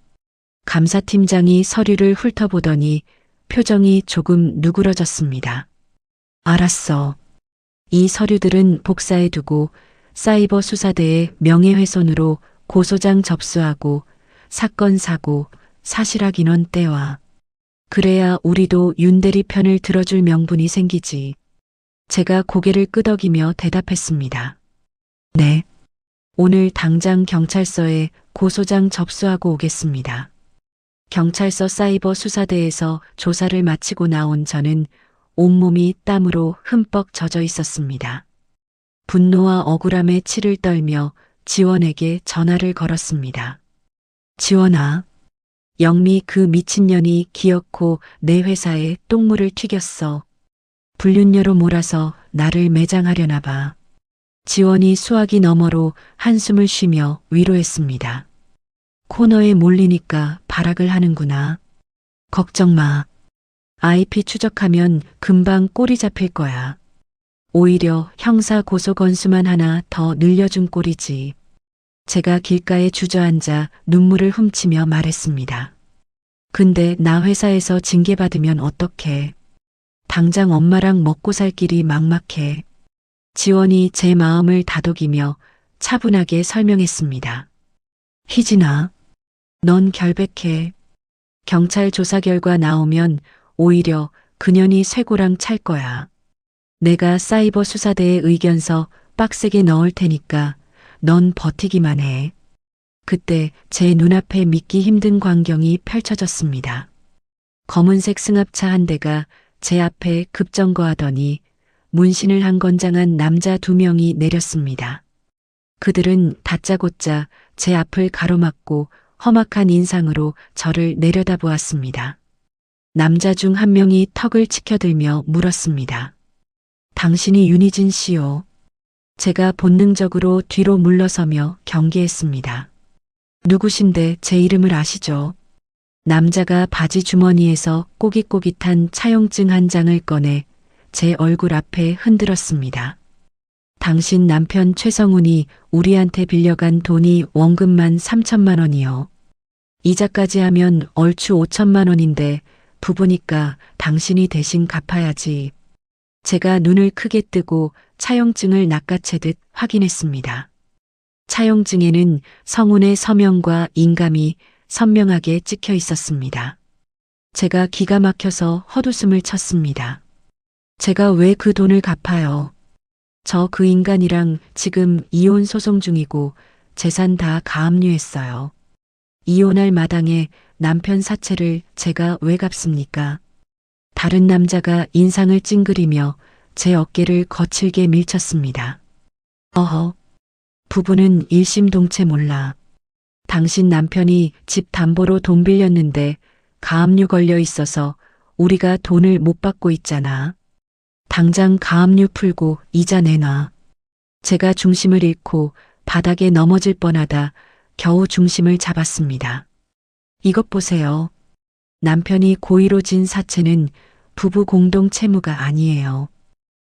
감사팀장이 서류를 훑어보더니 표정이 조금 누그러졌습니다. 알았어. 이 서류들은 복사해두고 사이버 수사대에 명예훼손으로 고소장 접수하고 사건 사고 사실확 인원 떼와. 그래야 우리도 윤 대리 편을 들어줄 명분이 생기지. 제가 고개를 끄덕이며 대답했습니다. 네. 오늘 당장 경찰서에 고소장 접수하고 오겠습니다. 경찰서 사이버 수사대에서 조사를 마치고 나온 저는 온몸이 땀으로 흠뻑 젖어 있었습니다. 분노와 억울함에 치를 떨며 지원에게 전화를 걸었습니다. 지원아, 영미 그 미친년이 기어코 내 회사에 똥물을 튀겼어. 불륜녀로 몰아서 나를 매장하려나 봐. 지원이 수화기 너머로 한숨을 쉬며 위로했습니다. 코너에 몰리니까 발악을 하는구나. 걱정 마. IP 추적하면 금방 꼬리 잡힐 거야. 오히려 형사 고소 건수만 하나 더 늘려준 꼴이지. 제가 길가에 주저앉아 눈물을 훔치며 말했습니다. 근데 나 회사에서 징계받으면 어떡해. 당장 엄마랑 먹고 살 길이 막막해. 지원이 제 마음을 다독이며 차분하게 설명했습니다. 희진아, 넌 결백해. 경찰 조사 결과 나오면 오히려 그년이 쇠고랑 찰 거야. 내가 사이버 수사대에 의견서 빡세게 넣을 테니까 넌 버티기만 해. 그때 제 눈앞에 믿기 힘든 광경이 펼쳐졌습니다. 검은색 승합차 한 대가 제 앞에 급정거하더니 문신을 한 건장한 남자 2명이 내렸습니다. 그들은 다짜고짜 제 앞을 가로막고 험악한 인상으로 저를 내려다보았습니다. 남자 중 한 명이 턱을 치켜들며 물었습니다. 당신이 윤희진 씨요. 제가 본능적으로 뒤로 물러서며 경계했습니다. 누구신데 제 이름을 아시죠? 남자가 바지 주머니에서 꼬깃꼬깃한 차용증 한 장을 꺼내 제 얼굴 앞에 흔들었습니다. 당신 남편 최성훈이 우리한테 빌려간 돈이 원금만 3천만 원이요. 이자까지 하면 얼추 5천만 원인데 부부니까 당신이 대신 갚아야지. 제가 눈을 크게 뜨고 차용증을 낚아채듯 확인했습니다. 차용증에는 성훈의 서명과 인감이 선명하게 찍혀 있었습니다. 제가 기가 막혀서 헛웃음을 쳤습니다. 제가 왜 그 돈을 갚아요? 저 그 인간이랑 지금 이혼 소송 중이고 재산 다 가압류했어요. 이혼할 마당에 남편 사채를 제가 왜 갚습니까? 다른 남자가 인상을 찡그리며 제 어깨를 거칠게 밀쳤습니다. 어허, 부부는 일심동체 몰라. 당신 남편이 집 담보로 돈 빌렸는데 가압류 걸려 있어서 우리가 돈을 못 받고 있잖아. 당장 가압류 풀고 이자 내놔. 제가 중심을 잃고 바닥에 넘어질 뻔하다 겨우 중심을 잡았습니다. 이것 보세요. 남편이 고의로 진 사채는 부부 공동 채무가 아니에요.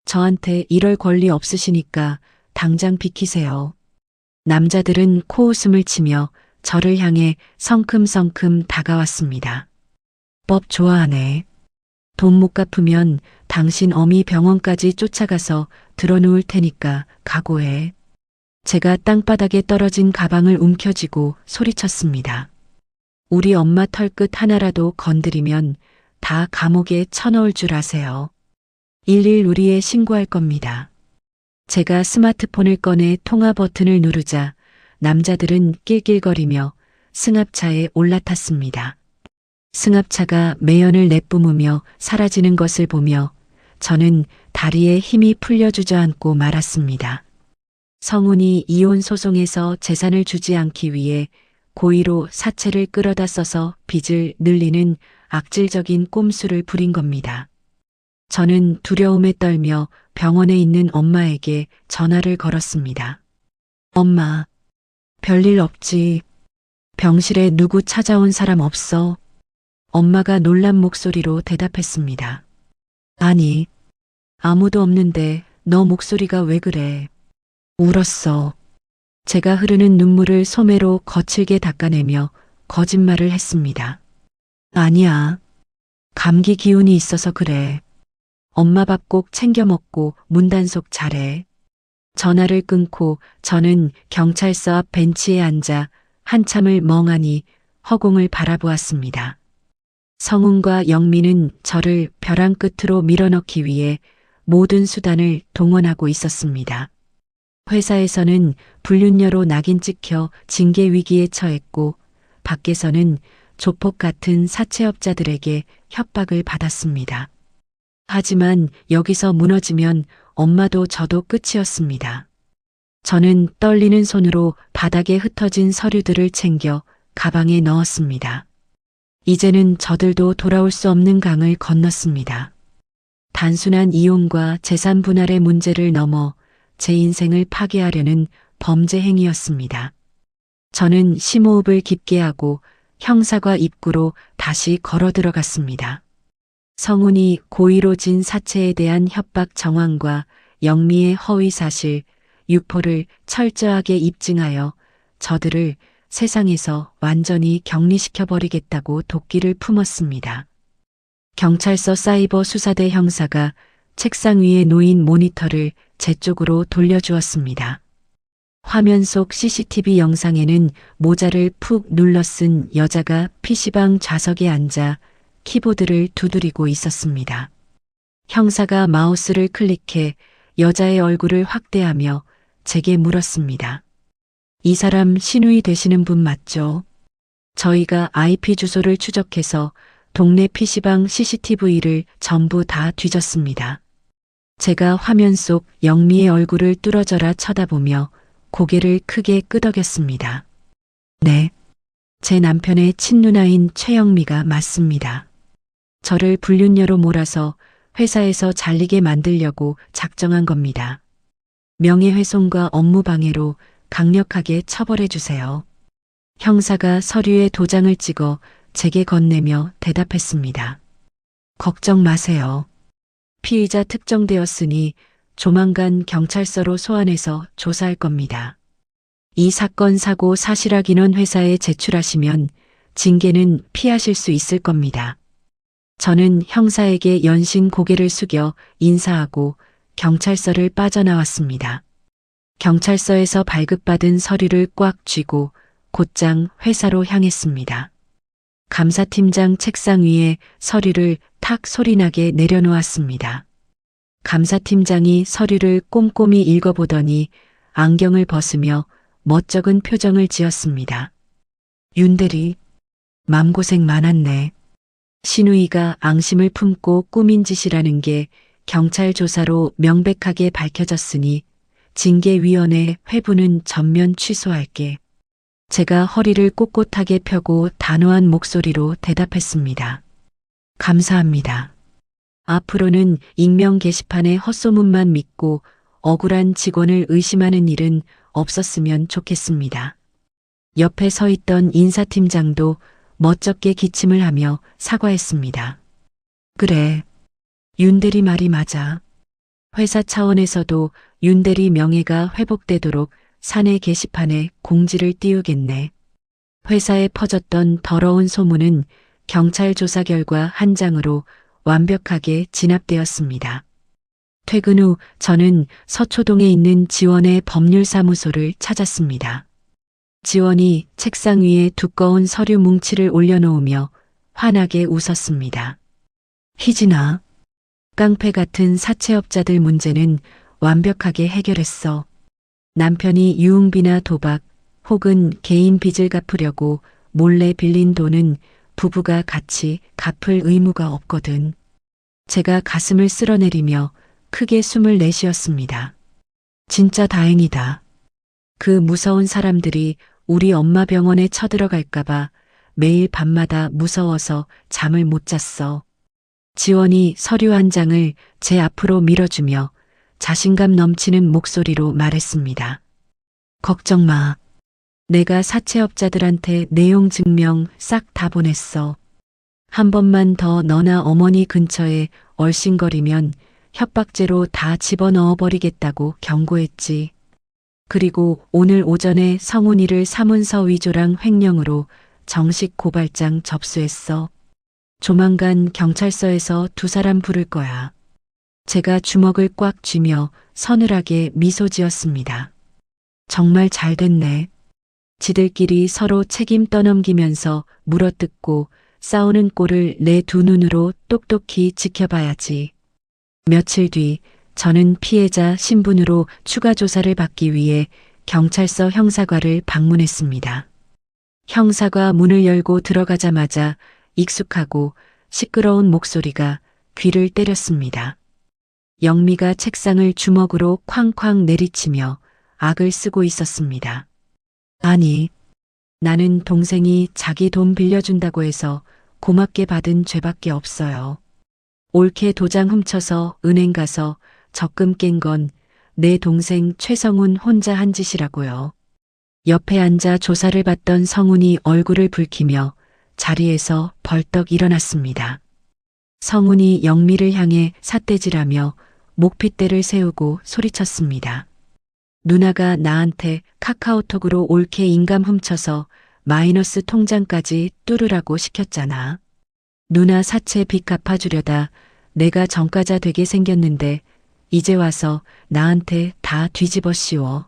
저한테 이럴 권리 없으시니까 당장 비키세요. 남자들은 코웃음을 치며 저를 향해 성큼성큼 다가왔습니다. 법 좋아하네. 돈 못 갚으면 당신 어미 병원까지 쫓아가서 들어놓을 테니까 각오해. 제가 땅바닥에 떨어진 가방을 움켜쥐고 소리쳤습니다. 우리 엄마 털끝 하나라도 건드리면 다 감옥에 쳐넣을 줄 아세요. 112에 신고할 겁니다. 제가 스마트폰을 꺼내 통화 버튼을 누르자 남자들은 낄낄거리며 승합차에 올라탔습니다. 승합차가 매연을 내뿜으며 사라지는 것을 보며 저는 다리에 힘이 풀려 주저앉고 말았습니다. 성훈이 이혼 소송에서 재산을 주지 않기 위해 고의로 사채를 끌어다 써서 빚을 늘리는 악질적인 꼼수를 부린 겁니다. 저는 두려움에 떨며 병원에 있는 엄마에게 전화를 걸었습니다. 엄마, 별일 없지. 병실에 누구 찾아온 사람 없어? 엄마가 놀란 목소리로 대답했습니다. 아니, 아무도 없는데 너 목소리가 왜 그래? 울었어. 제가 흐르는 눈물을 소매로 거칠게 닦아내며 거짓말을 했습니다. 아니야. 감기 기운이 있어서 그래. 엄마 밥 꼭 챙겨 먹고 문단속 잘해. 전화를 끊고 저는 경찰서 앞 벤치에 앉아 한참을 멍하니 허공을 바라보았습니다. 성훈과 영민은 저를 벼랑 끝으로 밀어넣기 위해 모든 수단을 동원하고 있었습니다. 회사에서는 불륜녀로 낙인 찍혀 징계 위기에 처했고 밖에서는 조폭 같은 사채업자들에게 협박을 받았습니다. 하지만 여기서 무너지면 엄마도 저도 끝이었습니다. 저는 떨리는 손으로 바닥에 흩어진 서류들을 챙겨 가방에 넣었습니다. 이제는 저들도 돌아올 수 없는 강을 건넜습니다. 단순한 이혼과 재산 분할의 문제를 넘어 제 인생을 파괴하려는 범죄 행위였습니다. 저는 심호흡을 깊게 하고 형사과 입구로 다시 걸어 들어갔습니다. 성훈이 고의로 진 사체에 대한 협박 정황과 영미의 허위 사실, 유포를 철저하게 입증하여 저들을 세상에서 완전히 격리시켜버리겠다고 도끼를 품었습니다. 경찰서 사이버 수사대 형사가 책상 위에 놓인 모니터를 제 쪽으로 돌려주었습니다. 화면 속 CCTV 영상에는 모자를 푹 눌러 쓴 여자가 PC방 좌석에 앉아 키보드를 두드리고 있었습니다. 형사가 마우스를 클릭해 여자의 얼굴을 확대하며 제게 물었습니다. 이 사람 신우이 되시는 분 맞죠? 저희가 IP 주소를 추적해서 동네 PC방 CCTV를 전부 다 뒤졌습니다. 제가 화면 속 영미의 얼굴을 뚫어져라 쳐다보며 고개를 크게 끄덕였습니다. 네, 제 남편의 친누나인 최영미가 맞습니다. 저를 불륜녀로 몰아서 회사에서 잘리게 만들려고 작정한 겁니다. 명예훼손과 업무방해로 강력하게 처벌해 주세요. 형사가 서류에 도장을 찍어 제게 건네며 대답했습니다. 걱정 마세요. 피의자 특정되었으니 조만간 경찰서로 소환해서 조사할 겁니다. 이 사건 사고 사실확 인원 회사에 제출하시면 징계는 피하실 수 있을 겁니다. 저는 형사에게 연신 고개를 숙여 인사하고 경찰서를 빠져나왔습니다. 경찰서에서 발급받은 서류를 꽉 쥐고 곧장 회사로 향했습니다. 감사팀장 책상 위에 서류를 탁 소리나게 내려놓았습니다. 감사팀장이 서류를 꼼꼼히 읽어보더니 안경을 벗으며 멋쩍은 표정을 지었습니다. 윤대리, 맘고생 많았네. 신우이가 앙심을 품고 꾸민 짓이라는 게 경찰 조사로 명백하게 밝혀졌으니 징계위원회 회부는 전면 취소할게. 제가 허리를 꼿꼿하게 펴고 단호한 목소리로 대답했습니다. 감사합니다. 앞으로는 익명 게시판의 헛소문만 믿고 억울한 직원을 의심하는 일은 없었으면 좋겠습니다. 옆에 서 있던 인사팀장도 멋쩍게 기침을 하며 사과했습니다. 그래, 윤대리 말이 맞아. 회사 차원에서도 윤대리 명예가 회복되도록 사내 게시판에 공지를 띄우겠네. 회사에 퍼졌던 더러운 소문은 경찰 조사 결과 한 장으로 완벽하게 진압되었습니다. 퇴근 후 저는 서초동에 있는 지원의 법률사무소를 찾았습니다. 지원이 책상 위에 두꺼운 서류 뭉치를 올려놓으며 환하게 웃었습니다. 희진아, 깡패 같은 사채업자들 문제는 완벽하게 해결했어. 남편이 유흥비나 도박 혹은 개인 빚을 갚으려고 몰래 빌린 돈은 부부가 같이 갚을 의무가 없거든. 제가 가슴을 쓸어내리며 크게 숨을 내쉬었습니다. 진짜 다행이다. 그 무서운 사람들이 우리 엄마 병원에 쳐들어갈까봐 매일 밤마다 무서워서 잠을 못 잤어. 지원이 서류 한 장을 제 앞으로 밀어주며 자신감 넘치는 목소리로 말했습니다. 걱정 마. 내가 사채업자들한테 내용 증명 싹 다 보냈어. 한 번만 더 너나 어머니 근처에 얼씬거리면 협박죄로 다 집어넣어 버리겠다고 경고했지. 그리고 오늘 오전에 성훈이를 사문서 위조랑 횡령으로 정식 고발장 접수했어. 조만간 경찰서에서 두 사람 부를 거야. 제가 주먹을 꽉 쥐며 서늘하게 미소 지었습니다. 정말 잘 됐네. 지들끼리 서로 책임 떠넘기면서 물어뜯고 싸우는 꼴을 내 두 눈으로 똑똑히 지켜봐야지. 며칠 뒤 저는 피해자 신분으로 추가 조사를 받기 위해 경찰서 형사과를 방문했습니다. 형사과 문을 열고 들어가자마자 익숙하고 시끄러운 목소리가 귀를 때렸습니다. 영미가 책상을 주먹으로 쾅쾅 내리치며 악을 쓰고 있었습니다. 아니, 나는 동생이 자기 돈 빌려준다고 해서 고맙게 받은 죄밖에 없어요. 옳게 도장 훔쳐서 은행 가서 적금 깬 건 내 동생 최성훈 혼자 한 짓이라고요. 옆에 앉아 조사를 받던 성훈이 얼굴을 붉히며 자리에서 벌떡 일어났습니다. 성훈이 영미를 향해 삿대질하며 목핏대를 세우고 소리쳤습니다. 누나가 나한테 카카오톡으로 옳게 인감 훔쳐서 마이너스 통장까지 뚫으라고 시켰잖아. 누나 사채 빚 갚아주려다 내가 전과자 되게 생겼는데 이제 와서 나한테 다 뒤집어 씌워.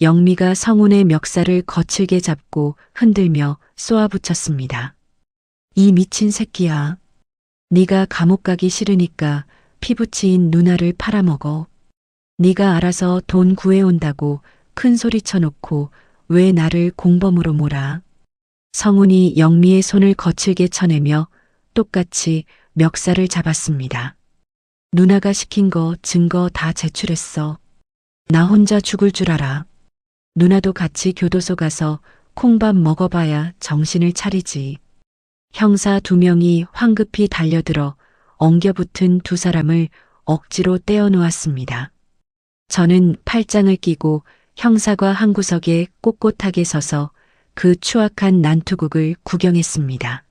영미가 성훈의 멱살을 거칠게 잡고 흔들며 쏘아붙였습니다. 이 미친 새끼야. 네가 감옥 가기 싫으니까 피부치인 누나를 팔아먹어. 네가 알아서 돈 구해온다고 큰 소리 쳐놓고 왜 나를 공범으로 몰아. 성훈이 영미의 손을 거칠게 쳐내며 똑같이 멱살을 잡았습니다. 누나가 시킨 거 증거 다 제출했어. 나 혼자 죽을 줄 알아. 누나도 같이 교도소 가서 콩밥 먹어봐야 정신을 차리지. 형사 두 명이 황급히 달려들어 엉겨붙은 두 사람을 억지로 떼어놓았습니다. 저는 팔짱을 끼고 형사과 한 구석에 꼿꼿하게 서서 그 추악한 난투극을 구경했습니다.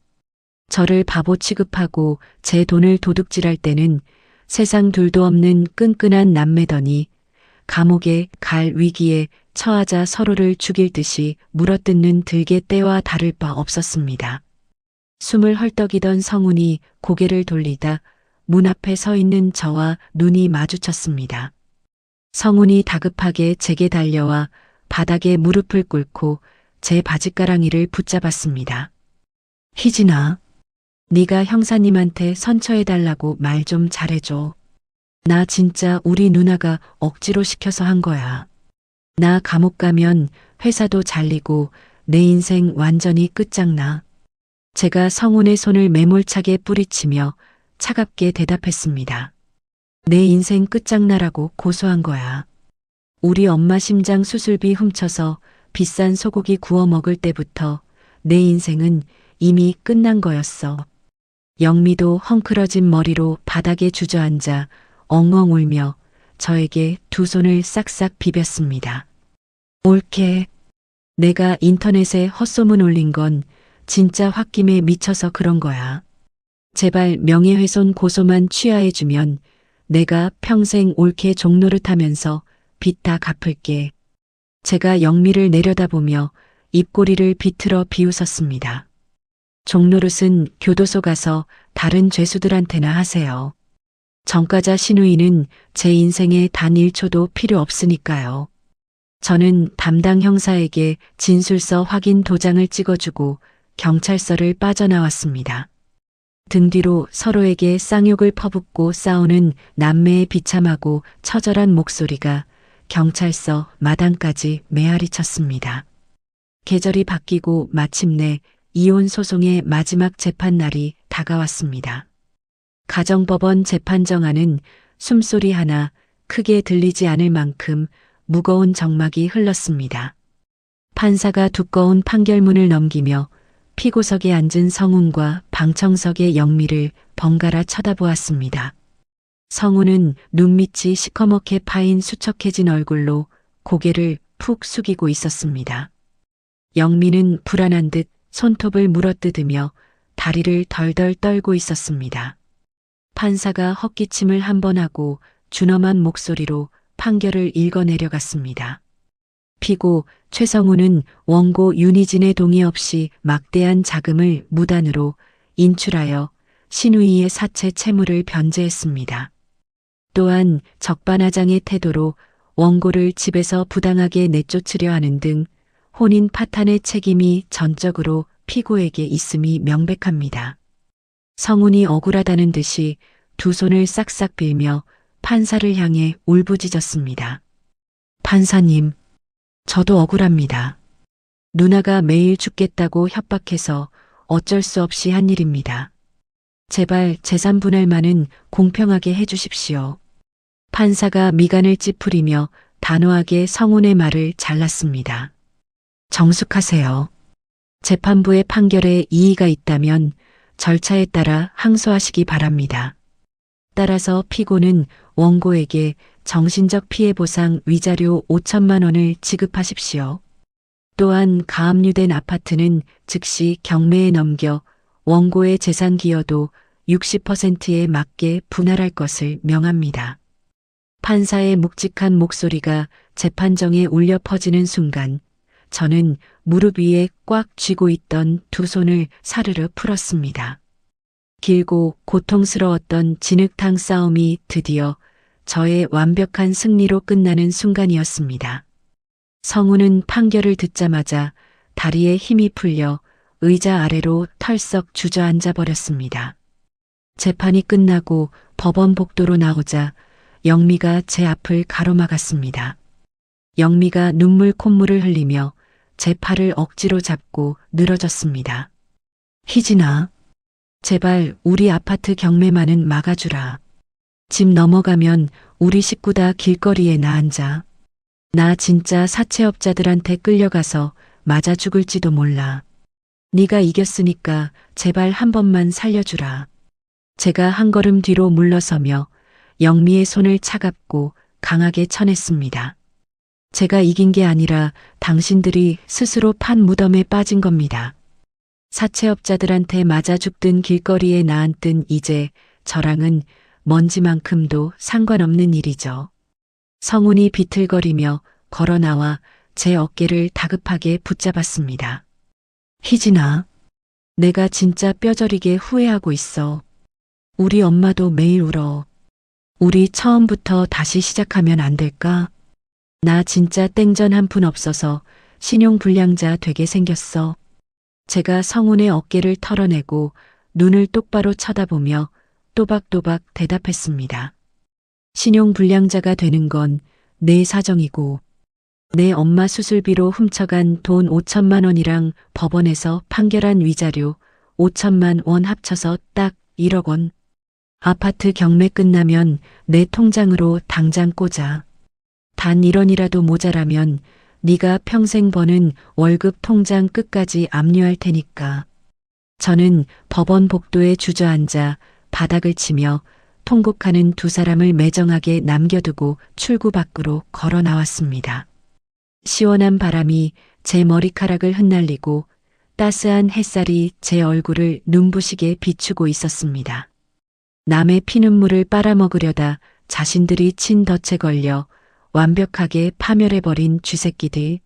저를 바보 취급하고 제 돈을 도둑질할 때는 세상 둘도 없는 끈끈한 남매더니 감옥에 갈 위기에 처하자 서로를 죽일 듯이 물어뜯는 들개 떼와 다를 바 없었습니다. 숨을 헐떡이던 성훈이 고개를 돌리다 문 앞에 서 있는 저와 눈이 마주쳤습니다. 성훈이 다급하게 제게 달려와 바닥에 무릎을 꿇고 제 바짓가랑이를 붙잡았습니다. 희진아, 네가 형사님한테 선처해달라고 말 좀 잘해줘. 나 진짜 우리 누나가 억지로 시켜서 한 거야. 나 감옥 가면 회사도 잘리고 내 인생 완전히 끝장나. 제가 성훈의 손을 매몰차게 뿌리치며 차갑게 대답했습니다. 내 인생 끝장나라고 고소한 거야. 우리 엄마 심장 수술비 훔쳐서 비싼 소고기 구워 먹을 때부터 내 인생은 이미 끝난 거였어. 영미도 헝클어진 머리로 바닥에 주저앉아 엉엉 울며 저에게 두 손을 싹싹 비볐습니다. 옳게. 내가 인터넷에 헛소문 올린 건 진짜 홧김에 미쳐서 그런 거야. 제발 명예훼손 고소만 취하해주면 내가 평생 옳게 종노릇하면서 빚 다 갚을게. 제가 영미를 내려다보며 입꼬리를 비틀어 비웃었습니다. 종노릇은 교도소 가서 다른 죄수들한테나 하세요. 전과자 신우이는 제 인생에 단 1초도 필요 없으니까요. 저는 담당 형사에게 진술서 확인 도장을 찍어주고 경찰서를 빠져나왔습니다. 등 뒤로 서로에게 쌍욕을 퍼붓고 싸우는 남매의 비참하고 처절한 목소리가 경찰서 마당까지 메아리 쳤습니다. 계절이 바뀌고 마침내 이혼 소송의 마지막 재판날이 다가왔습니다. 가정법원 재판정안은 숨소리 하나 크게 들리지 않을 만큼 무거운 정막이 흘렀습니다. 판사가 두꺼운 판결문을 넘기며 피고석에 앉은 성운과 방청석의 영미를 번갈아 쳐다보았습니다. 성운은 눈밑이 시커멓게 파인 수척해진 얼굴로 고개를 푹 숙이고 있었습니다. 영미는 불안한 듯 손톱을 물어뜯으며 다리를 덜덜 떨고 있었습니다. 판사가 헛기침을 한 번 하고 준엄한 목소리로 판결을 읽어내려갔습니다. 피고 최성우는 원고 윤희진의 동의 없이 막대한 자금을 무단으로 인출하여 신우이의 사체 채무를 변제했습니다. 또한 적반하장의 태도로 원고를 집에서 부당하게 내쫓으려 하는 등 혼인 파탄의 책임이 전적으로 피고에게 있음이 명백합니다. 성운이 억울하다는 듯이 두 손을 싹싹 빌며 판사를 향해 울부짖었습니다. 판사님, 저도 억울합니다. 누나가 매일 죽겠다고 협박해서 어쩔 수 없이 한 일입니다. 제발 재산 분할만은 공평하게 해주십시오. 판사가 미간을 찌푸리며 단호하게 성운의 말을 잘랐습니다. 정숙하세요. 재판부의 판결에 이의가 있다면 절차에 따라 항소하시기 바랍니다. 따라서 피고는 원고에게 정신적 피해 보상 위자료 5천만 원을 지급하십시오. 또한 가압류된 아파트는 즉시 경매에 넘겨 원고의 재산 기여도 60%에 맞게 분할할 것을 명합니다. 판사의 묵직한 목소리가 재판정에 울려 퍼지는 순간 저는 무릎 위에 꽉 쥐고 있던 두 손을 사르르 풀었습니다. 길고 고통스러웠던 진흙탕 싸움이 드디어 저의 완벽한 승리로 끝나는 순간이었습니다. 성우는 판결을 듣자마자 다리에 힘이 풀려 의자 아래로 털썩 주저앉아 버렸습니다. 재판이 끝나고 법원 복도로 나오자 영미가 제 앞을 가로막았습니다. 영미가 눈물 콧물을 흘리며 제 팔을 억지로 잡고 늘어졌습니다. 희진아, 제발 우리 아파트 경매만은 막아주라. 집 넘어가면 우리 식구 다 길거리에 나앉아. 나 진짜 사채업자들한테 끌려가서 맞아 죽을지도 몰라. 네가 이겼으니까 제발 한 번만 살려주라. 제가 한 걸음 뒤로 물러서며 영미의 손을 차갑고 강하게 쳐냈습니다. 제가 이긴 게 아니라 당신들이 스스로 판 무덤에 빠진 겁니다. 사채업자들한테 맞아 죽든 길거리에 나앉든 이제 저랑은 먼지만큼도 상관없는 일이죠. 성운이 비틀거리며 걸어 나와 제 어깨를 다급하게 붙잡았습니다. 희진아, 내가 진짜 뼈저리게 후회하고 있어. 우리 엄마도 매일 울어. 우리 처음부터 다시 시작하면 안 될까? 나 진짜 땡전 한 푼 없어서 신용불량자 되게 생겼어. 제가 성운의 어깨를 털어내고 눈을 똑바로 쳐다보며 또박또박 대답했습니다. 신용불량자가 되는 건 내 사정이고 내 엄마 수술비로 훔쳐간 돈 5천만 원이랑 법원에서 판결한 위자료 5천만 원 합쳐서 딱 1억 원. 아파트 경매 끝나면 내 통장으로 당장 꽂아. 단 1원이라도 모자라면 네가 평생 버는 월급 통장 끝까지 압류할 테니까. 저는 법원 복도에 주저앉아 바닥을 치며 통곡하는 두 사람을 매정하게 남겨두고 출구 밖으로 걸어 나왔습니다. 시원한 바람이 제 머리카락을 흩날리고 따스한 햇살이 제 얼굴을 눈부시게 비추고 있었습니다. 남의 피눈물을 빨아먹으려다 자신들이 친 덫에 걸려 완벽하게 파멸해버린 쥐새끼들.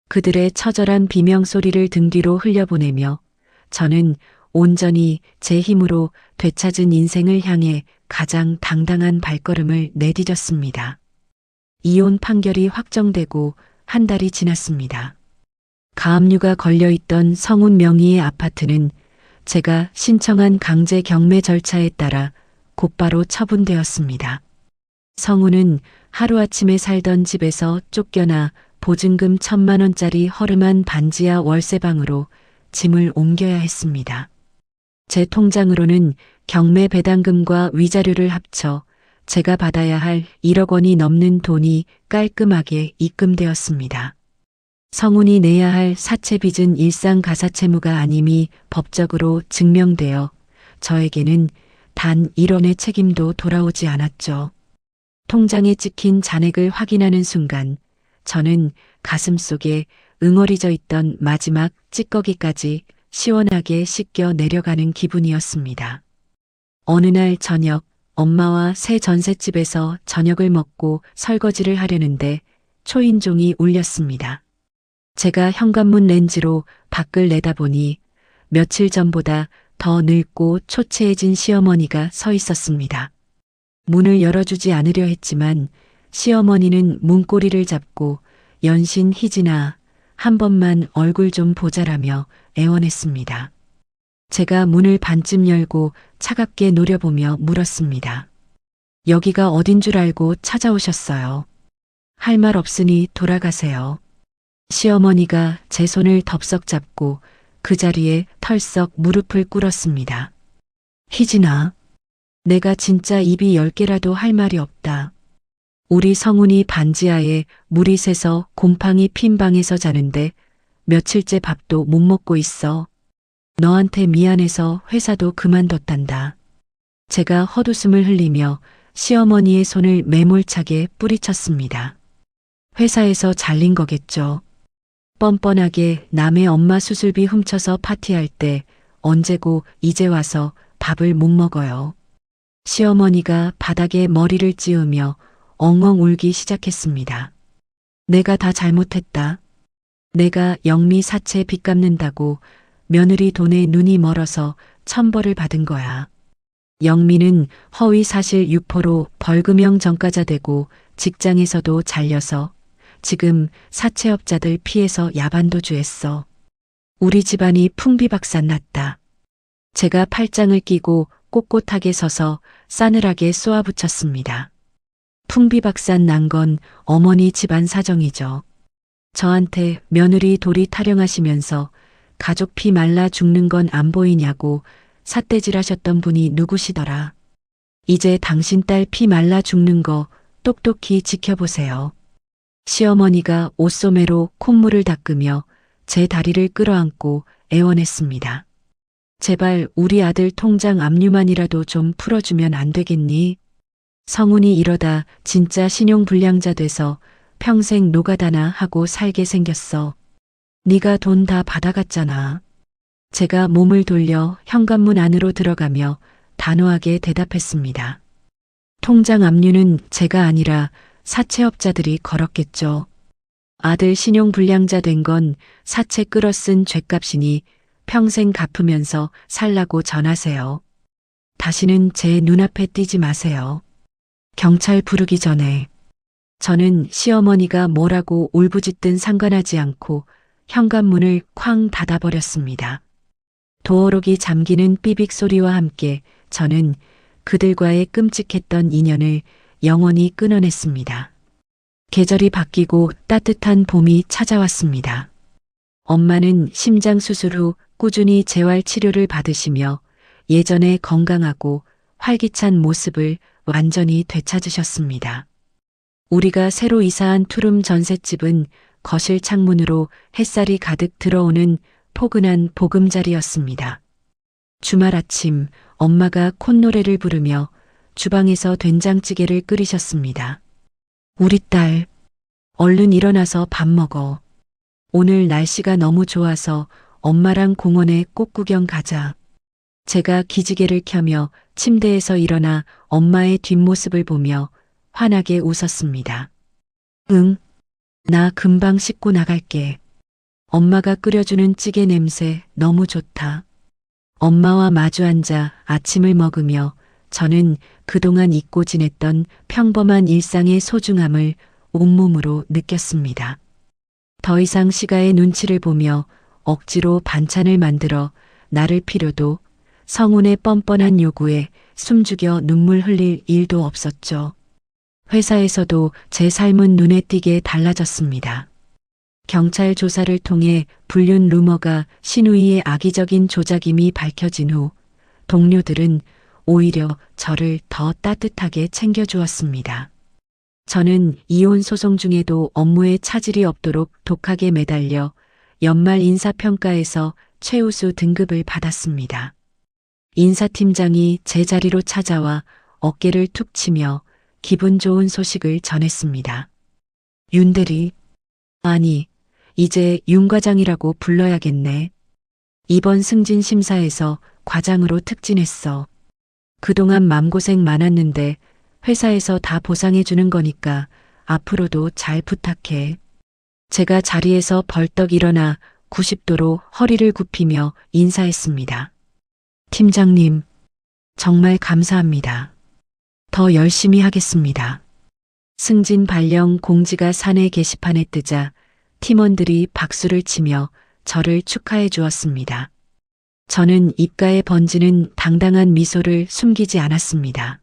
그들의 처절한 비명소리를 등 뒤로 흘려보내며 저는 온전히 제 힘으로 되찾은 인생을 향해 가장 당당한 발걸음을 내디뎠습니다. 이혼 판결이 확정되고 한 달이 지났습니다. 가압류가 걸려있던 성운 명의의 아파트는 제가 신청한 강제 경매 절차에 따라 곧바로 처분되었습니다. 성운은 하루아침에 살던 집에서 쫓겨나 보증금 1,000만 원짜리 허름한 반지하 월세방으로 짐을 옮겨야 했습니다. 제 통장으로는 경매 배당금과 위자료를 합쳐 제가 받아야 할 1억 원이 넘는 돈이 깔끔하게 입금되었습니다. 성운이 내야 할 사채 빚은 일상 가사채무가 아님이 법적으로 증명되어 저에게는 단 1원의 책임도 돌아오지 않았죠. 통장에 찍힌 잔액을 확인하는 순간 저는 가슴속에 응어리져 있던 마지막 찌꺼기까지 시원하게 씻겨 내려가는 기분이었습니다. 어느 날 저녁 엄마와 새 전셋집에서 저녁을 먹고 설거지를 하려는데 초인종이 울렸습니다. 제가 현관문 렌즈로 밖을 내다보니 며칠 전보다 더 늙고 초췌해진 시어머니가 서 있었습니다. 문을 열어주지 않으려 했지만 시어머니는 문고리를 잡고 연신 희진아, 한 번만 얼굴 좀 보자라며 애원했습니다. 제가 문을 반쯤 열고 차갑게 노려보며 물었습니다. 여기가 어딘 줄 알고 찾아오셨어요. 할 말 없으니 돌아가세요. 시어머니가 제 손을 덥석 잡고 그 자리에 털썩 무릎을 꿇었습니다. 희진아, 내가 진짜 입이 10개라도 할 말이 없다. 우리 성운이 반지하에 물이 새서 곰팡이 핀 방에서 자는데 며칠째 밥도 못 먹고 있어. 너한테 미안해서 회사도 그만뒀단다. 제가 헛웃음을 흘리며 시어머니의 손을 매몰차게 뿌리쳤습니다. 회사에서 잘린 거겠죠. 뻔뻔하게 남의 엄마 수술비 훔쳐서 파티할 때 언제고 이제 와서 밥을 못 먹어요. 시어머니가 바닥에 머리를 찌우며 엉엉 울기 시작했습니다. 내가 다 잘못했다. 내가 영미 사채 빚 갚는다고 며느리 돈에 눈이 멀어서 천벌을 받은 거야. 영미는 허위 사실 유포로 벌금형 전과자 되고 직장에서도 잘려서 지금 사채업자들 피해서 야반도주했어. 우리 집안이 풍비박산 났다. 제가 팔짱을 끼고 꼿꼿하게 서서 싸늘하게 쏘아붙였습니다. 풍비박산 난 건 어머니 집안 사정이죠. 저한테 며느리 도리 타령하시면서 가족 피 말라 죽는 건 안 보이냐고 삿대질하셨던 분이 누구시더라. 이제 당신 딸 피 말라 죽는 거 똑똑히 지켜보세요. 시어머니가 옷소매로 콧물을 닦으며 제 다리를 끌어안고 애원했습니다. 제발 우리 아들 통장 압류만이라도 좀 풀어주면 안 되겠니? 성운이 이러다 진짜 신용불량자 돼서 평생 노가다나 하고 살게 생겼어. 네가 돈 다 받아갔잖아. 제가 몸을 돌려 현관문 안으로 들어가며 단호하게 대답했습니다. 통장 압류는 제가 아니라 사채업자들이 걸었겠죠. 아들 신용불량자 된 건 사채 끌어쓴 죗값이니 평생 갚으면서 살라고 전하세요. 다시는 제 눈앞에 띄지 마세요. 경찰 부르기 전에. 저는 시어머니가 뭐라고 울부짖든 상관하지 않고 현관문을 쾅 닫아버렸습니다. 도어록이 잠기는 삐빅 소리와 함께 저는 그들과의 끔찍했던 인연을 영원히 끊어냈습니다. 계절이 바뀌고 따뜻한 봄이 찾아왔습니다. 엄마는 심장 수술 후 꾸준히 재활 치료를 받으시며 예전의 건강하고 활기찬 모습을 완전히 되찾으셨습니다. 우리가 새로 이사한 투룸 전셋집은 거실 창문으로 햇살이 가득 들어오는 포근한 보금자리였습니다. 주말 아침 엄마가 콧노래를 부르며 주방에서 된장찌개를 끓이셨습니다. 우리 딸, 얼른 일어나서 밥 먹어. 오늘 날씨가 너무 좋아서 엄마랑 공원에 꽃구경 가자. 제가 기지개를 켜며 침대에서 일어나 엄마의 뒷모습을 보며 환하게 웃었습니다. 응, 나 금방 씻고 나갈게. 엄마가 끓여주는 찌개 냄새 너무 좋다. 엄마와 마주 앉아 아침을 먹으며 저는 그동안 잊고 지냈던 평범한 일상의 소중함을 온몸으로 느꼈습니다. 더 이상 시가의 눈치를 보며 억지로 반찬을 만들어 나를 필요도 성운의 뻔뻔한 요구에 숨죽여 눈물 흘릴 일도 없었죠. 회사에서도 제 삶은 눈에 띄게 달라졌습니다. 경찰 조사를 통해 불륜 루머가 신우이의 악의적인 조작임이 밝혀진 후 동료들은 오히려 저를 더 따뜻하게 챙겨주었습니다. 저는 이혼 소송 중에도 업무에 차질이 없도록 독하게 매달려 연말 인사평가에서 최우수 등급을 받았습니다. 인사팀장이 제 자리로 찾아와 어깨를 툭 치며 기분 좋은 소식을 전했습니다. 윤 대리, 아니, 이제 윤 과장이라고 불러야겠네. 이번 승진 심사에서 과장으로 특진했어. 그동안 맘고생 많았는데 회사에서 다 보상해 주는 거니까 앞으로도 잘 부탁해. 제가 자리에서 벌떡 일어나 90도로 허리를 굽히며 인사했습니다. 팀장님, 정말 감사합니다. 더 열심히 하겠습니다. 승진 발령 공지가 사내 게시판에 뜨자 팀원들이 박수를 치며 저를 축하해 주었습니다. 저는 입가에 번지는 당당한 미소를 숨기지 않았습니다.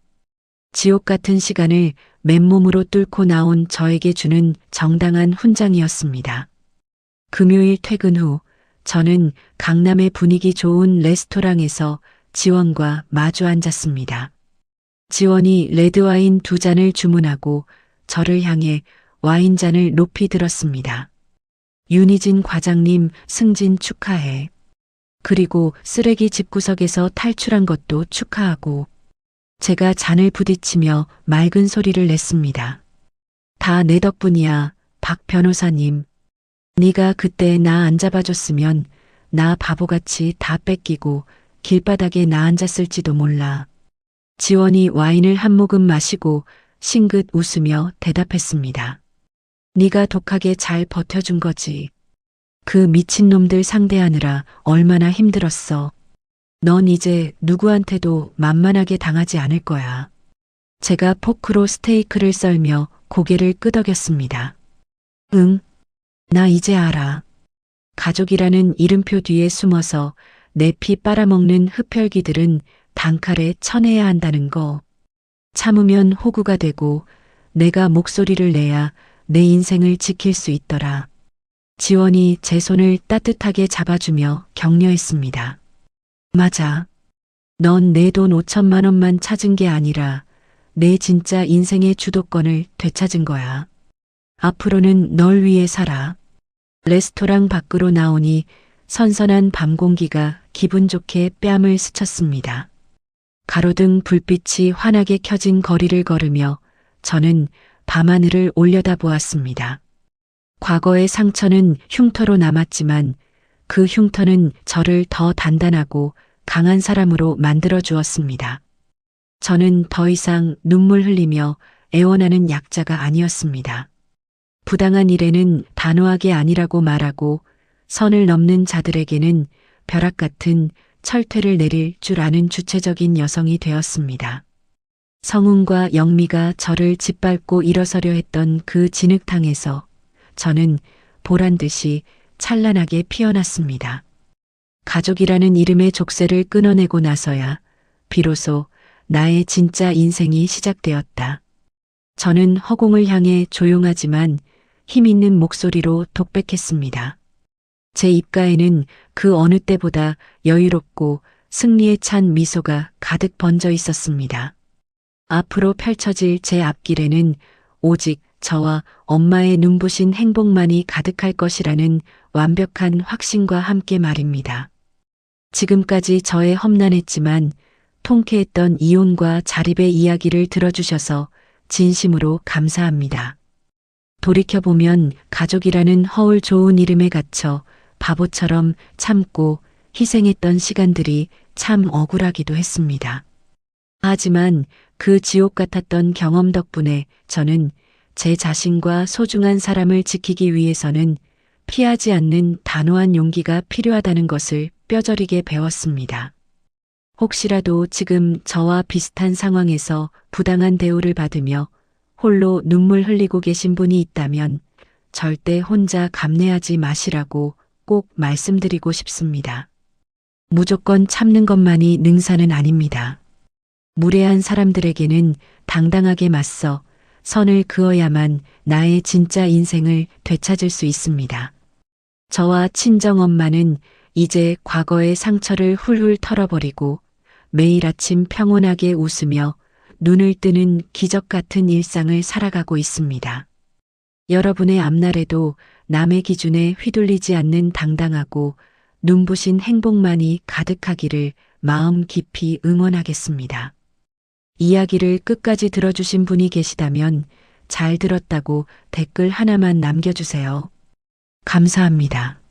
지옥 같은 시간을 맨몸으로 뚫고 나온 저에게 주는 정당한 훈장이었습니다. 금요일 퇴근 후 저는 강남의 분위기 좋은 레스토랑에서 지원과 마주 앉았습니다. 지원이 레드와인 2잔을 주문하고 저를 향해 와인잔을 높이 들었습니다. 윤희진 과장님 승진 축하해. 그리고 쓰레기 집구석에서 탈출한 것도 축하하고. 제가 잔을 부딪히며 맑은 소리를 냈습니다. 다 내 덕분이야, 박 변호사님. 네가 그때 나 안 잡아줬으면 나 바보같이 다 뺏기고 길바닥에 나 앉았을지도 몰라. 지원이 와인을 한 모금 마시고 싱긋 웃으며 대답했습니다. 네가 독하게 잘 버텨준 거지. 그 미친놈들 상대하느라 얼마나 힘들었어. 넌 이제 누구한테도 만만하게 당하지 않을 거야. 제가 포크로 스테이크를 썰며 고개를 끄덕였습니다. 응, 나 이제 알아. 가족이라는 이름표 뒤에 숨어서 내 피 빨아먹는 흡혈귀들은 단칼에 쳐내야 한다는 거. 참으면 호구가 되고 내가 목소리를 내야 내 인생을 지킬 수 있더라. 지원이 제 손을 따뜻하게 잡아주며 격려했습니다. 맞아. 넌 내 돈 5천만 원만 찾은 게 아니라 내 진짜 인생의 주도권을 되찾은 거야. 앞으로는 널 위해 살아. 레스토랑 밖으로 나오니 선선한 밤 공기가 기분 좋게 뺨을 스쳤습니다. 가로등 불빛이 환하게 켜진 거리를 걸으며 저는 밤하늘을 올려다보았습니다. 과거의 상처는 흉터로 남았지만 그 흉터는 저를 더 단단하고 강한 사람으로 만들어 주었습니다. 저는 더 이상 눈물 흘리며 애원하는 약자가 아니었습니다. 부당한 일에는 단호하게 아니라고 말하고 선을 넘는 자들에게는 벼락 같은 철퇴를 내릴 줄 아는 주체적인 여성이 되었습니다. 성훈과 영미가 저를 짓밟고 일어서려 했던 그 진흙탕에서 저는 보란 듯이 찬란하게 피어났습니다. 가족이라는 이름의 족쇄를 끊어내고 나서야 비로소 나의 진짜 인생이 시작되었다. 저는 허공을 향해 조용하지만 힘 있는 목소리로 독백했습니다. 제 입가에는 그 어느 때보다 여유롭고 승리에 찬 미소가 가득 번져 있었습니다. 앞으로 펼쳐질 제 앞길에는 오직 저와 엄마의 눈부신 행복만이 가득할 것이라는 완벽한 확신과 함께 말입니다. 지금까지 저의 험난했지만 통쾌했던 이혼과 자립의 이야기를 들어주셔서 진심으로 감사합니다. 돌이켜보면 가족이라는 허울 좋은 이름에 갇혀 바보처럼 참고 희생했던 시간들이 참 억울하기도 했습니다. 하지만 그 지옥 같았던 경험 덕분에 저는 제 자신과 소중한 사람을 지키기 위해서는 피하지 않는 단호한 용기가 필요하다는 것을 뼈저리게 배웠습니다. 혹시라도 지금 저와 비슷한 상황에서 부당한 대우를 받으며 홀로 눈물 흘리고 계신 분이 있다면 절대 혼자 감내하지 마시라고 꼭 말씀드리고 싶습니다. 무조건 참는 것만이 능사는 아닙니다. 무례한 사람들에게는 당당하게 맞서 선을 그어야만 나의 진짜 인생을 되찾을 수 있습니다. 저와 친정엄마는 이제 과거의 상처를 훌훌 털어버리고 매일 아침 평온하게 웃으며 눈을 뜨는 기적 같은 일상을 살아가고 있습니다. 여러분의 앞날에도 남의 기준에 휘둘리지 않는 당당하고 눈부신 행복만이 가득하기를 마음 깊이 응원하겠습니다. 이야기를 끝까지 들어주신 분이 계시다면 잘 들었다고 댓글 하나만 남겨주세요. 감사합니다.